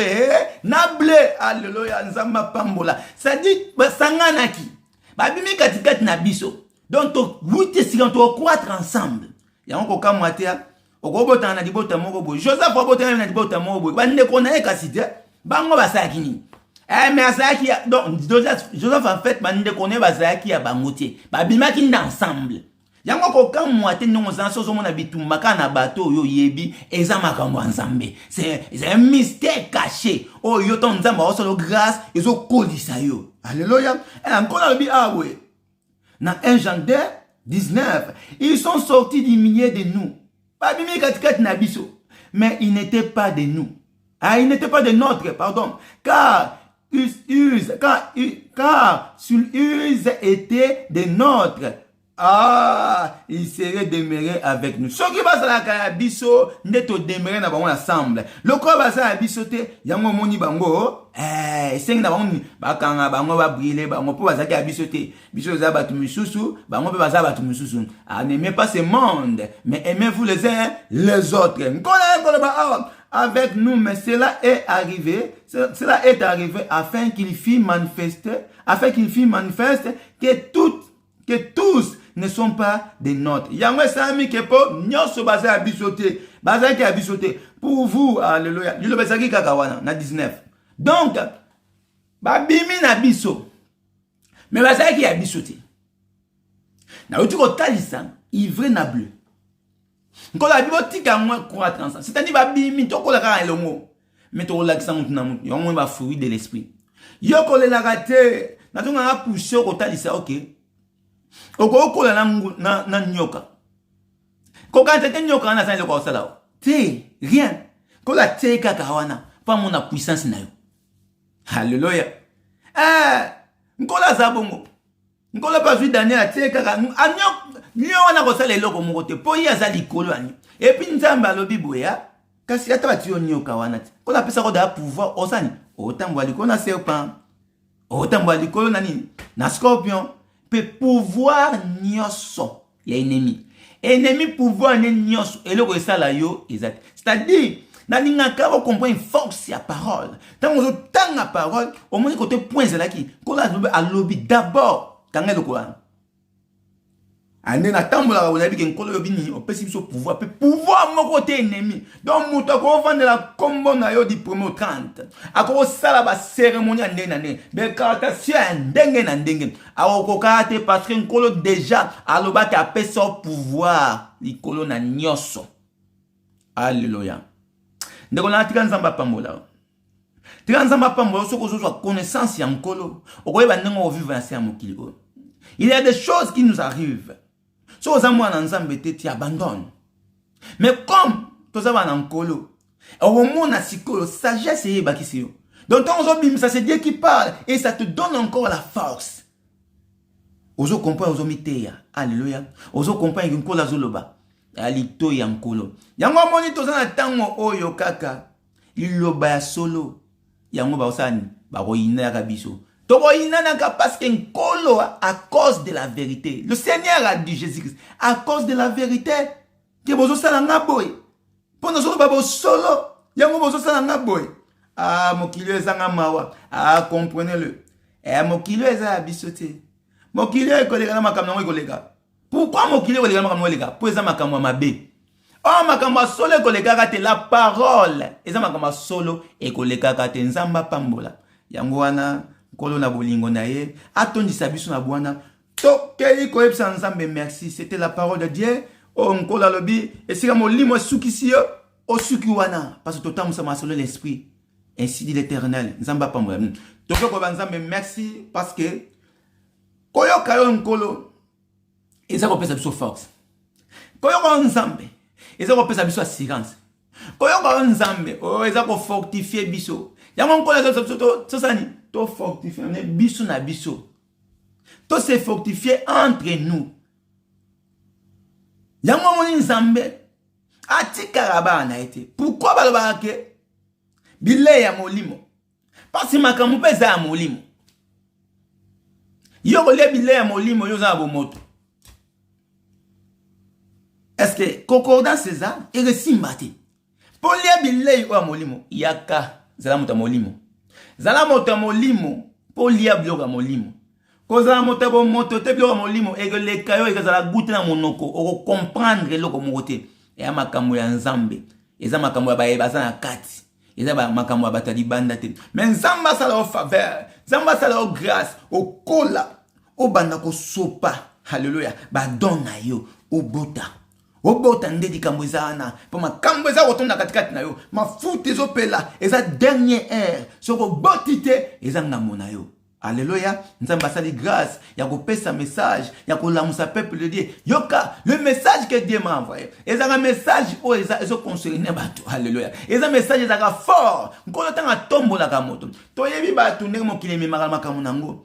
na blé alléluia nzamba pambola ça dit basanganaki babimi katikati na biso donc to wuti sikan to croître ensemble yango ko kamwatia okobota na dibota moko boy Joseph obota na dibota moko boy bande ko na ekasite bango basaki ni mais asaki donc Joseph en fait bande ko ne basaki ya bangotie babimaki ensemble yango ko kamwate ndongo zanso zo mona bitumba kana bato yo yebi eza makambo nzambe c'est un mystère caché oh yo ton nzamba osolo grâce ezo kolisa yo alléluia encore le bi awe na 1 janvier 19 ils sont sortis du milieu de nous babimi katikati na biso mais ils n'étaient pas de nous ils n'étaient pas de notre pardon car Uz était de notre Ah, il serait demeuré avec nous. Ce qui va se la biso, n'est au demeurer na bango ensemble. Le corps va se biso te, yango moni bango, seng na bango, bakanga bango va briller, bango pour va se biso te, biso za batu misusu, bango peut va se batu misusu. Ah, n'aimez pas ce monde, mais aimez-vous les uns les autres. Avec nous, mais cela est arrivé afin qu'il fît manifeste que tous ne sont pas des nôtres. Yangwe sami kepo nyoso baza abisote. Baza ki abisote. Pour vous, alléluia. Lilo besaki kakawana na 19. Donc, babimi na biso. Mais baza ki abisote. Na utu ko talisa, ivre na bleu. Nkola bibo tika mwa croître ensemble. C'est-à-dire babimi to kola ka elongo. Mais to la kisangu na mutu. Yongo ba fruit de l'esprit. Yoko le lagate. Na tunga nga pousser ko talisa, OK. Okokola na nyoka. Koka tete nyoka na sa loko sala. Te, rien. Kola te kaka wana, pa mona puissance na yo. Alléluia. Nkola zabongo. Nkola pa zui Daniel te kaka anyok nyo wana ko sala loko moko te. Po ya za likolo ani. Et puis nzamba lobi boya, kasi ata ba tiyo nyoka wana te. Kola pesa ko da pouvoir osani. Otambwa likolo na serpent. Otambwa likolo na nini? Na scorpion. Peut pouvoir nyoso ya ennemi. Ennemi pouvoir ne nyoso eloko esala yo exact. C'est-à-dire na ningaka ko comprendre force ya parole. Tant on tanga parole, au moins côté point c'est là qui ko la alobi d'abord kanga eloko wana. Ane na tambola ko labi ke nkolo yo bini o pesi biso pouvoir mon côté ennemi. Donc muto ko vendre la combo na yo di premier 30. Ako sala ba cérémonie ndenge na ndenge. Be cartation ndenge na ndenge. Ako kate parce que nkolo déjà aloba ka pesa pouvoir likolo na nyoso. Alléluia. Ndeko na tika nzamba pambola. Tika nzamba pambola soko zo connaissance ya nkolo. Okoyeba ndenge o vivre na se ya mokili. Il y a des choses qui nous arrivent. Si vous avez tu abandonnes. Mais comme tu as un colo, au moment où sagesse est bakisio. Donc, ça c'est Dieu qui parle et ça te donne encore la force. Ozo comprend ozo miteya. Alléluia. Ozo comprend que nkola zoloba. Alito ya nkolo. Yango moni tozana tango oyo kaka. Liloba ya solo. Yango ba osani ba roina ya kabiso. Parce que à cause de la vérité. Le Seigneur a dit Jésus-Christ. À cause de la vérité. Que vous salanga boy. Pendant ce babo solo. Yango bozo salanga boy. Ah, mokilio ezanga mawa. Ah, comprenez-le. Mokilio eza bisote. Mokilio ekolega na makambo nango ekolega. Pourquoi mokilio ekolega na makambo ekolega? Po eza makambo mabe. Oh, makambo solo ekolega kate la parole. Eza makambo solo ekolega kate nzamba pambola. Yango wana Kolo na bolingo na ye, atondisa biso na bwana. Tokei ko epsa nzambe merci, c'était la parole de Dieu. O nkola lobi, esika molimo sukisi yo, o suki wana parce que totamu sa masolo l'esprit. Ainsi dit l'Éternel, nzamba pamwe. Tokei ko nzambe merci parce que koyo kayo nkolo eza ko pesa biso force. Koyo ko nzambe eza ko pesa biso assurance. Koyo ko nzambe o eza ko fortifier biso. Yango nkola so sani to fortifier biso na biso. To se fortifier entre nous. Yango moni nzambe atika raba na ete. Pourquoi baloba ke bile ya molimo? Parce que makambo pesa ya molimo. Yo le bile ya molimo yo za bo moto. Est-ce que concordance c'est ça? Et le simbati. Pour le bile ya molimo yaka zala moto molimo. Zala moto molimo pour lia bloga molimo. Koza moto bo moto te bloga molimo et que les kayo et que zala goûter na monoko o comprendre loko mokote. Et makambo ya nzambe. Eza makambo ya baye bazana kati. Eza makambo ya batali banda te. Mais nzamba sala o faveur, nzamba sala o grâce, o kola, o banda ko sopa. Alléluia. Ba donna yo o bota. Obota ndedi kambwezana po makambweza kotonda katikati na yo mafuta ezopela eza dernier heure soko botite eza ngamona yo. Alléluia. Nzamba sali grâce ya kopesa message ya kolamusa peuple de Dieu. Yoka le message que Dieu m'a envoyé. Eza un message o eza ezo concerner bato. Alléluia. Eza message eza fort. Nkolo tanga tombo la kamoto. Toyebi bato ndenge mokili memaka makambo nango.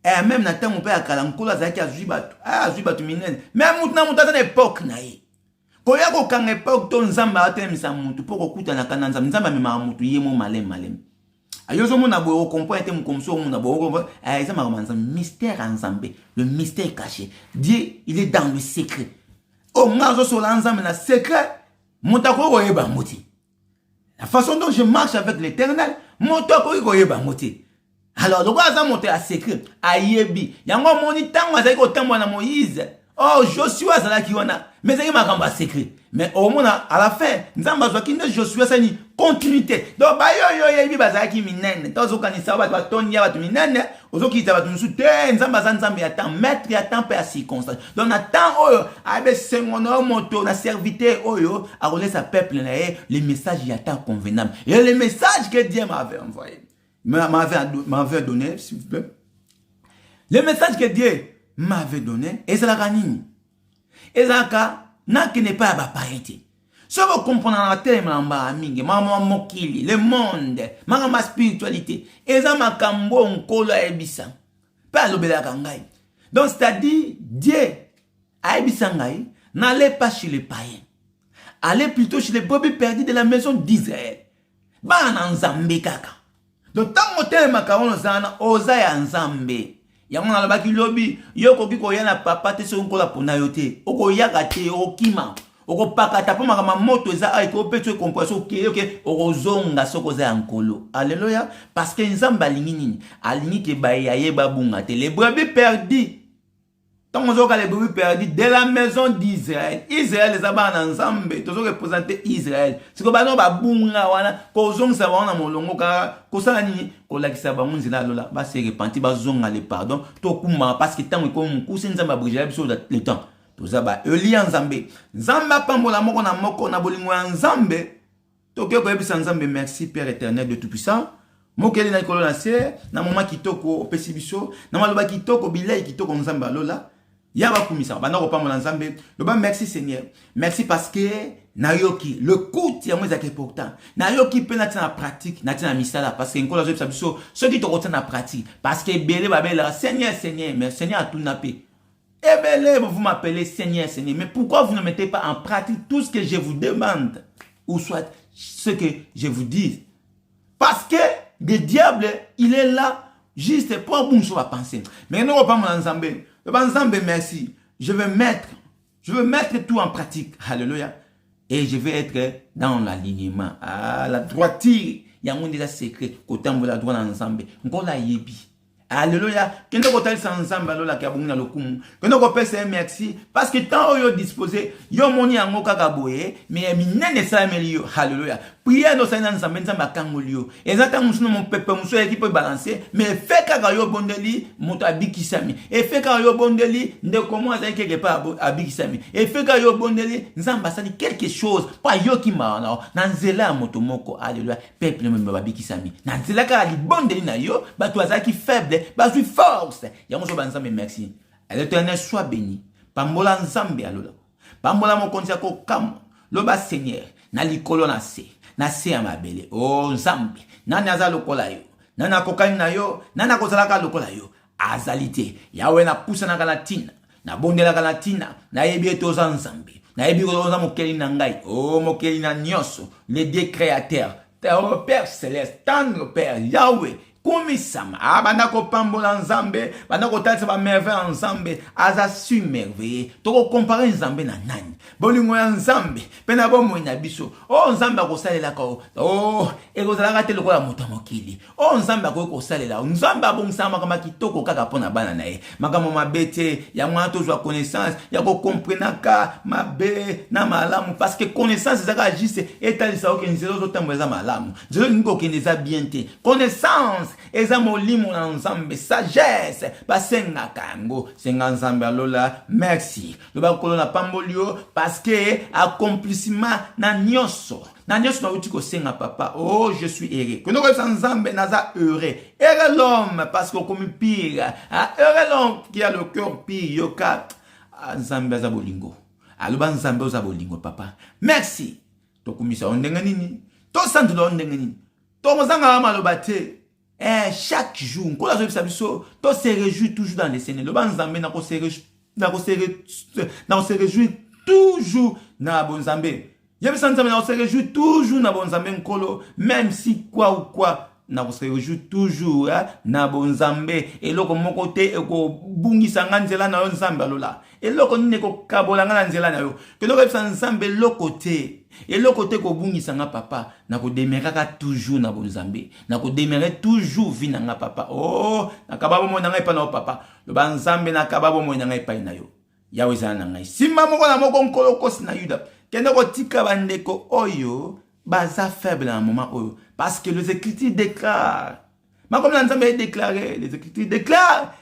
Et même Nathan, mon père, à Nkolo, Azaki, Azui Batu Minen. Même maintenant, mon temps, époque, naïe. Quand il y a une époque, ton Zamba a été mis à mon pour écouter un canan, Zamba m'a moutou, yé mon malem, malem. Ayozo mon abo, comprend, mon comme ça, mon abo, mystère en Zambé, le mystère caché. Dieu, il est dans le secret. Oh, moi, je suis l'ensemble, le secret, mon tako, il est mouti. La façon dont je marche avec l'éternel, mon tako, il est mouti. Alors, le roi a monté à secret, à Yebi. Yango moni tango azaki kotambola na Moïse. Oh, Joshua azalaki wana. Mais c'est ma secret. Mais au moins à la fin, nzamba zwaki nde Joshua sani continuité. Donc ba yo yebi bazaki minene. Tozo kanisa ba tonya ba minene, ozoki ta ba musu te nzamba za nzambe atan maître atan pe à circonstance. Donc na temps oyo abe sengono moto na serviteur oyo a relé sa peuple na les messages yata convenable. Et les messages que Dieu m'avait envoyé. M'avait donné, s'il vous plaît. Le message que Dieu m'avait donné, et c'est la canine. Et ça, n'a qui n'est pas à parité. Si vous comprenez la terme, le monde, ma spiritualité, et ça m'a cambo un colo à Ebissa. Pas l'obéla kangai. Donc, c'est-à-dire, Dieu, à Ebissangai, n'allez pas chez les païens. Allez plutôt chez les brebis perdus de la maison d'Israël. Ban en Zambé kaka. Donc, tant que tu makaron zana, oza ya nzambe. Yango na lobaki lobi, yoko kiko yana papa te so nkola pona yote. Oko yaka te, okima. Oko pakata po makama moto eza ay ko petu komposo ke oko zonga soko za nkolo. Alléluia. Parce que nzambe alingi nini? Alingi ke ba yaye babunga te. Les brebis perdus. Tant que les brebis perdus de la maison d'Israël. Israël les abana ensemble. Tozo représenter Israël. C'est que ba no babunga wana ko zonga wana molongo ka ko sala nini ko la kisaba munzi la lola ba se repenti ba zonga le pardon to kuma parce que tant ko mu se nzamba brigade biso le temps. Toza ba eli nzambe. Nzamba pambola moko na bolingo ya nzambe. To ke ko ebisa nzambe merci Père éternel de tout puissant. Mokeli na kolo na se na moma kitoko opesi biso na maloba kitoko bilei kitoko nzamba lola. Yaba kumisa banako pambola nzambe. Loba merci Seigneur. Merci parce que nayoki le coup ya moi zake pourtant nayoki pe na tina pratique na tina misala parce que nkola zo biso ceux qui te retiennent na pratique parce que belé babela Seigneur mais Seigneur a tout napé. Eh belé vous m'appelez Seigneur mais pourquoi vous ne mettez pas en pratique tout ce que je vous demande ou soit ce que je vous dis? Parce que le diable il est là juste pour bon chose à penser. Mais nous pas mon ensemble. Ensemble merci. Je veux mettre tout en pratique. Alléluia. Et je vais être dans l'alignement. Ah, la droiture. Il y a un déjà secret. Quand on la droite ensemble. On la yebi. Alléluia. Quand on est ensemble, alors qui a bon le coup. Quand on peut merci parce que tant yo disposé, yo moni en moka boye, mais minene ça melio. Alléluia. Prière no sana nzambe nzamba kangolio. Ezata musuno mon peuple muso équipe balancer, mais fait ka yo bondeli moto abikisami. Et fait ka yo bondeli nde comment ça quelque part abikisami. Et fait ka yo bondeli nzamba ça dit quelque chose pas yo ki ma na nzela moto moko. Alléluia. Peuple me babikisami. Na nzela ka li bondeli na yo, ba to azaki faible, ba suis force. Yango so banzambe merci. L'Éternel soit béni. Pambola nzambe alola. Pambola mo kontia ko kam. Loba Seigneur na likolo na se. Na se amabele. Oh nzambe. Nani aza lokola yo. Nani akokani na yo. Nani akozalaka lokola yo. Azalite. Yawe na pusa na kalatina. Na bondela kalatina. Na yebi etoza nzambe. Na yebi etoza mokeli na ngai. Oh mokeli na nyoso. Le Dieu créateur. Père céleste. Tendre Père Yahweh. Komisama, bandako pambola nzambe, bandako talisa ba merveille nzambe, aza su merveille. Toko comparer nzambe na nani. Bolingo ya nzambe, pena bomo na biso. Oh nzambe akosalela ko. Oh, ekozala te lokola moto mokili. Oh nzambe akosalela. Nzambe abongisama kama kitoko kaka pona bana na ye. Makamo mabete, ya mwana tozwa connaissance, ya ko comprenaka mabe na malamu parce que connaissance ezaka juste etalisa oke nzelo zo tamboza malamu. Nzelo niko keneza bien te. Connaissance eza molimo na nzambe sagesse basenga kango senga nzambe alola merci loba kolona pambolio parce que accomplissement na nyonso na uti ko senga papa oh je suis heureux kono ko nzambe naza heureux l'homme parce que comme pire heureux l'homme qui a le cœur pire yoka nzambe za bolingo aloba nzambe za bolingo papa merci to kumisa ondenga nini to santu ondenga nini to mozanga maloba te chaque jour, on se réjouit toujours dans les Seigneur. Le ban Nzambe na ko se réjouit toujours na bon Nzambe. Yebe sa Nzambe na ko se réjouit toujours na bon Nzambe nkolo, même si quoi ou quoi na ko se réjouit toujours na bon Nzambe. Et loko moko te eko bungisa nzela na yo Nzambe alola. Et loko nini ko kabola nga nzela na yo. Que loko sa Nzambe loko te. Et le côté ko bungi sanga papa na ko demeraka toujours na bonzambe na ko demere toujours vi na nga papa oh na kababo mo na ngai pa na papa le banzambe na kababo mo na ngai pa na yo yawe za na ngai simba moko na moko nkolo kosi na yuda kende ko tika bandeko oyo baza faible na moment oyo parce que les écritures déclarent ma comme l'ensemble est déclaré les écritures déclarent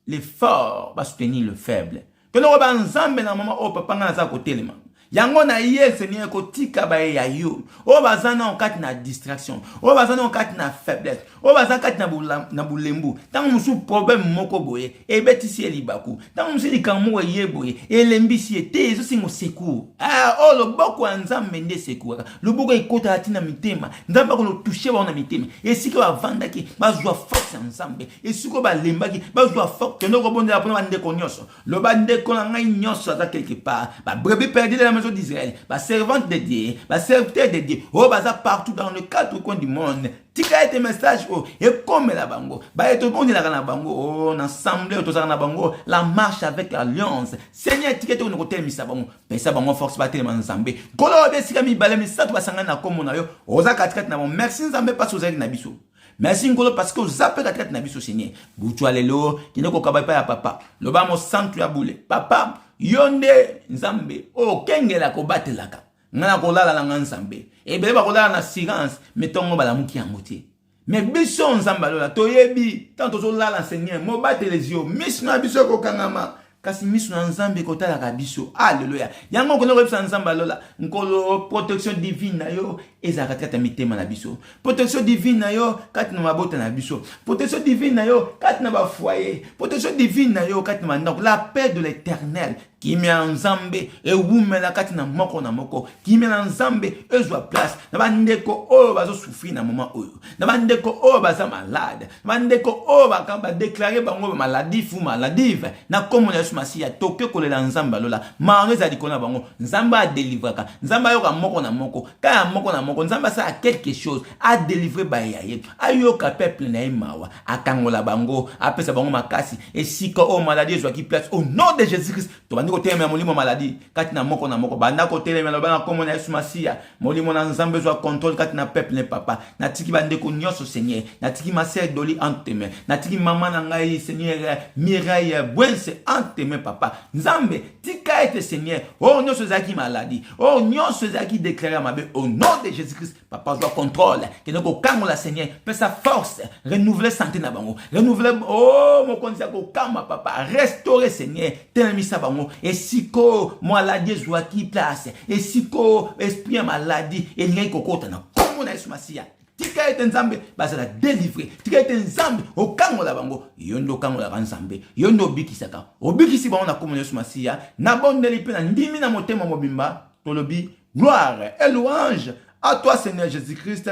les forts va soutenir le faible que no banzambe na moment o papa nga za ko telema yango na ye Seigneur ko tika ba ya yo o bazana on kat na distraction o bazana on kat na faiblesse o bazana kat na bulembu tant musu problème moko boye e betisi elibaku tant musu likamu ye boye elembisi ete zo singo secours o lo boko Nzambe nde secours lo boko ikota atina mitema Nzambe ko lo toucher ba na mitema e siko ba vandaki ba zwa force Nzambe e siko ba lembaki ba zwa force que no ko bonde apona bande ko nyoso lo bande ko na ngai nyoso za quelque part ba brebis perdu de la d'Israël, ma servante de Dieu, ma serviteur de Dieu, oh, baza partout dans le quatre coins du monde. Tika ete message oh et comme la bango, ba eto bon la na bango oh ensemble to na bango la marche avec l'alliance. Seigneur tika te ko temisa bango, pesa bango force ba tellement Nzambe. Kolo be sika mi balemi sa to basanga na komo na yo, oza katikati na bon. Merci Nzambe parce que vous êtes na biso. Merci Ngolo parce que vous appelez la tête na biso Seigneur. Butu alelo, kinoko kabay pa ya papa. Lo ba mo santu ya boule. Papa yonde Nzambe o kengela ko batelaka ngana ko lala na Nzambe e bele ba ko lala na silence metongo bala muki yango te mais biso Nzambe alola toyebi tant to lala Seigneur mo batele zio misna biso ko kangama kasi misna Nzambe ko tala ka biso alléluia yango ko no repsa Nzambe alola nkolo protection divine na yo ezaka kata mitema na biso protection divine na yo kati na mabota na biso protection divine na yo kati na ba foyer protection divine na yo kati na ndako la paix de l'Éternel qui met en Nzambe e wumela kati na moko qui met en Nzambe ezwa place na bandeko oyo bazo souffrir na moment oyo na bandeko oyo baza malade na bandeko oyo bakamba déclarer bango maladie fu maladive na komo na Yesu Masiya toke kolela Nzambe alola maro ezali kona bango Nzambe a délivraka Nzambe ayoka moko na moko kaya moko na moko Nzambe sa quelque chose a délivrer ba yaye ayoka peuple na mawa akangola bango apesa bango makasi et siko o maladie ezwa ki place au nom de Jésus-Christ to côté mais molimo maladie kati na moko banda côté mais bana comme na Yesu Masiya molimo na Nzambe zo contrôle kati na peuple ne papa na tiki bande ko nyoso Seigneur na tiki ma sœur Doli entre tes mains na tiki maman na ngai Seigneur Mireille Bwense entre tes mains papa Nzambe tika ete Seigneur oh nyoso zaki maladie oh nyoso zaki déclarer mabe au nom de Jésus-Christ papa zo contrôle que noko kango la Seigneur peut sa force renouveler santé na bango renouveler oh mon konzi ko kama papa restaurer Seigneur telmisa bango et siko maladie joie qui place et siko esprit maladie et rien kokota na comme na Yesu Masiya tika ete Nzambe bazala délivrer tika ete Nzambe okangola bango yondo kangola Nzambe yondo bikisaka obikisi bango na comme na Yesu Masiya na bondeli pe na ndimi na motema mobimba tolobi gloire et louange à toi Seigneur Jésus-Christ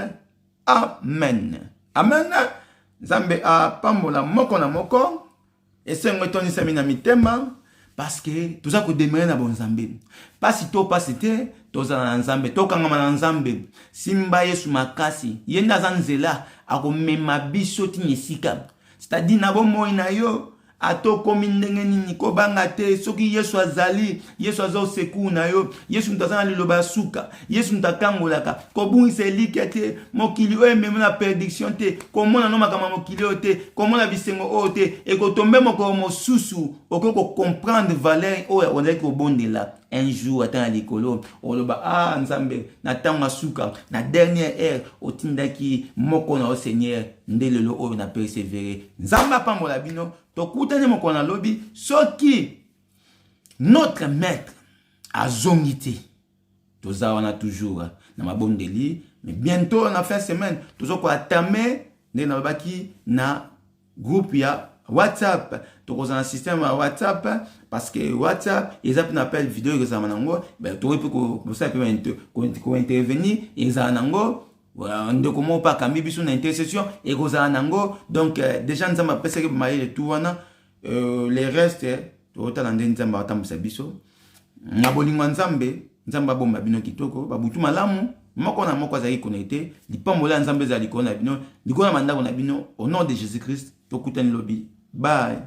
amen amen Nzambe a pambola moko na moko et sengo toni semina mitema parce que tout ça que demeurer na bon Nzambe pas si to pas c'était toza na Nzambe to kangama na Nzambe simba Yesu makasi yenda zanzela akomema biso tinyesika c'est-à-dire na bo moi na yo ato komi ndenge nini ko banga te soki Yesu azali Yesu azo secours na yo Yesu mtazana liloba suka Yesu mtakangolaka ko bungisa likete mokili o meme na prédiction te ko mona no makama mokili o te ko mona bisengo o te e ko tombe moko mosusu okoko comprendre valeur o on dirait ko bondela un jour attends likolo oloba Nzambe na tanga suka na dernière heure otindaki moko na o Seigneur ndelelo o na persévérer Nzamba pambola bino tokutane moko na lobi soki notre maître a zongité toza wana toujours na mabondeli mais bientôt on a fait semaine toujours ko atame na baki na groupe ya WhatsApp tokoza na système ya WhatsApp parce que WhatsApp ils appellent vidéo que ça manango ben to peut ko ça peut ko intervenir ils anango ndeko mo pa kambi biso na intercession et kozala nango donc déjà nzamba pesa ke maye tout wana les restes totala nde nzamba atambisa biso na bolingo nzambe nzamba bomba bino kitoko babutu malamu moko na moko azali connecté lipambola nzambe za likona bino likona mandako na bino au nom de Jésus-Christ tokutani lobi bye.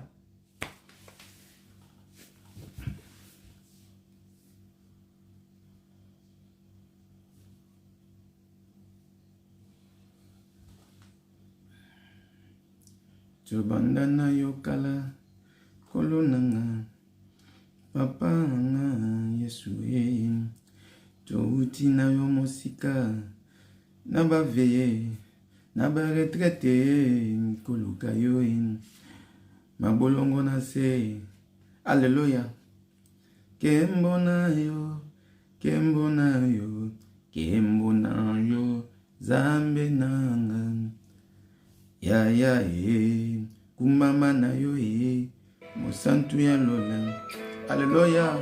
Bandana yokala kolonanga papa nga Yesu touti na yo mosika na baveye na ba retraite koluka yo mabolongo na se alleluia kembo na yo kembo na yo kembo na yo zambe nanga ya ya kumama na yo mosantu ya lola. Alléluia.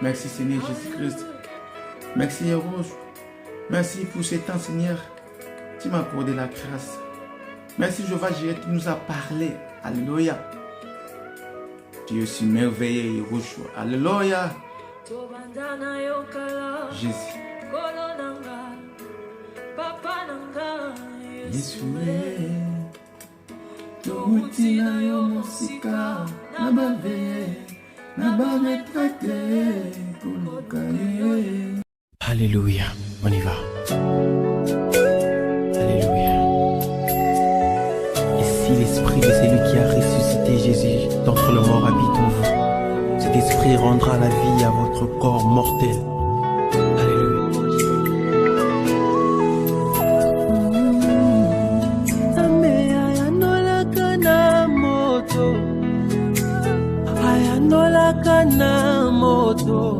Merci Seigneur Jésus-Christ. Merci Rouge. Merci pour ce temps Seigneur. Tu m'as accordé la grâce. Merci Jéhovah Jireh qui nous a parlé. Alléluia. Tu es si merveilleux Rouge. Alléluia. Jésus. Yesue touti na yo mosika na baveye na ba retraite koluka ye. Alléluia, on y va. Alléluia. Et si l'esprit de celui qui a ressuscité Jésus d'entre les morts habite en vous, cet esprit rendra la vie à votre corps mortel. Ayanola kana moto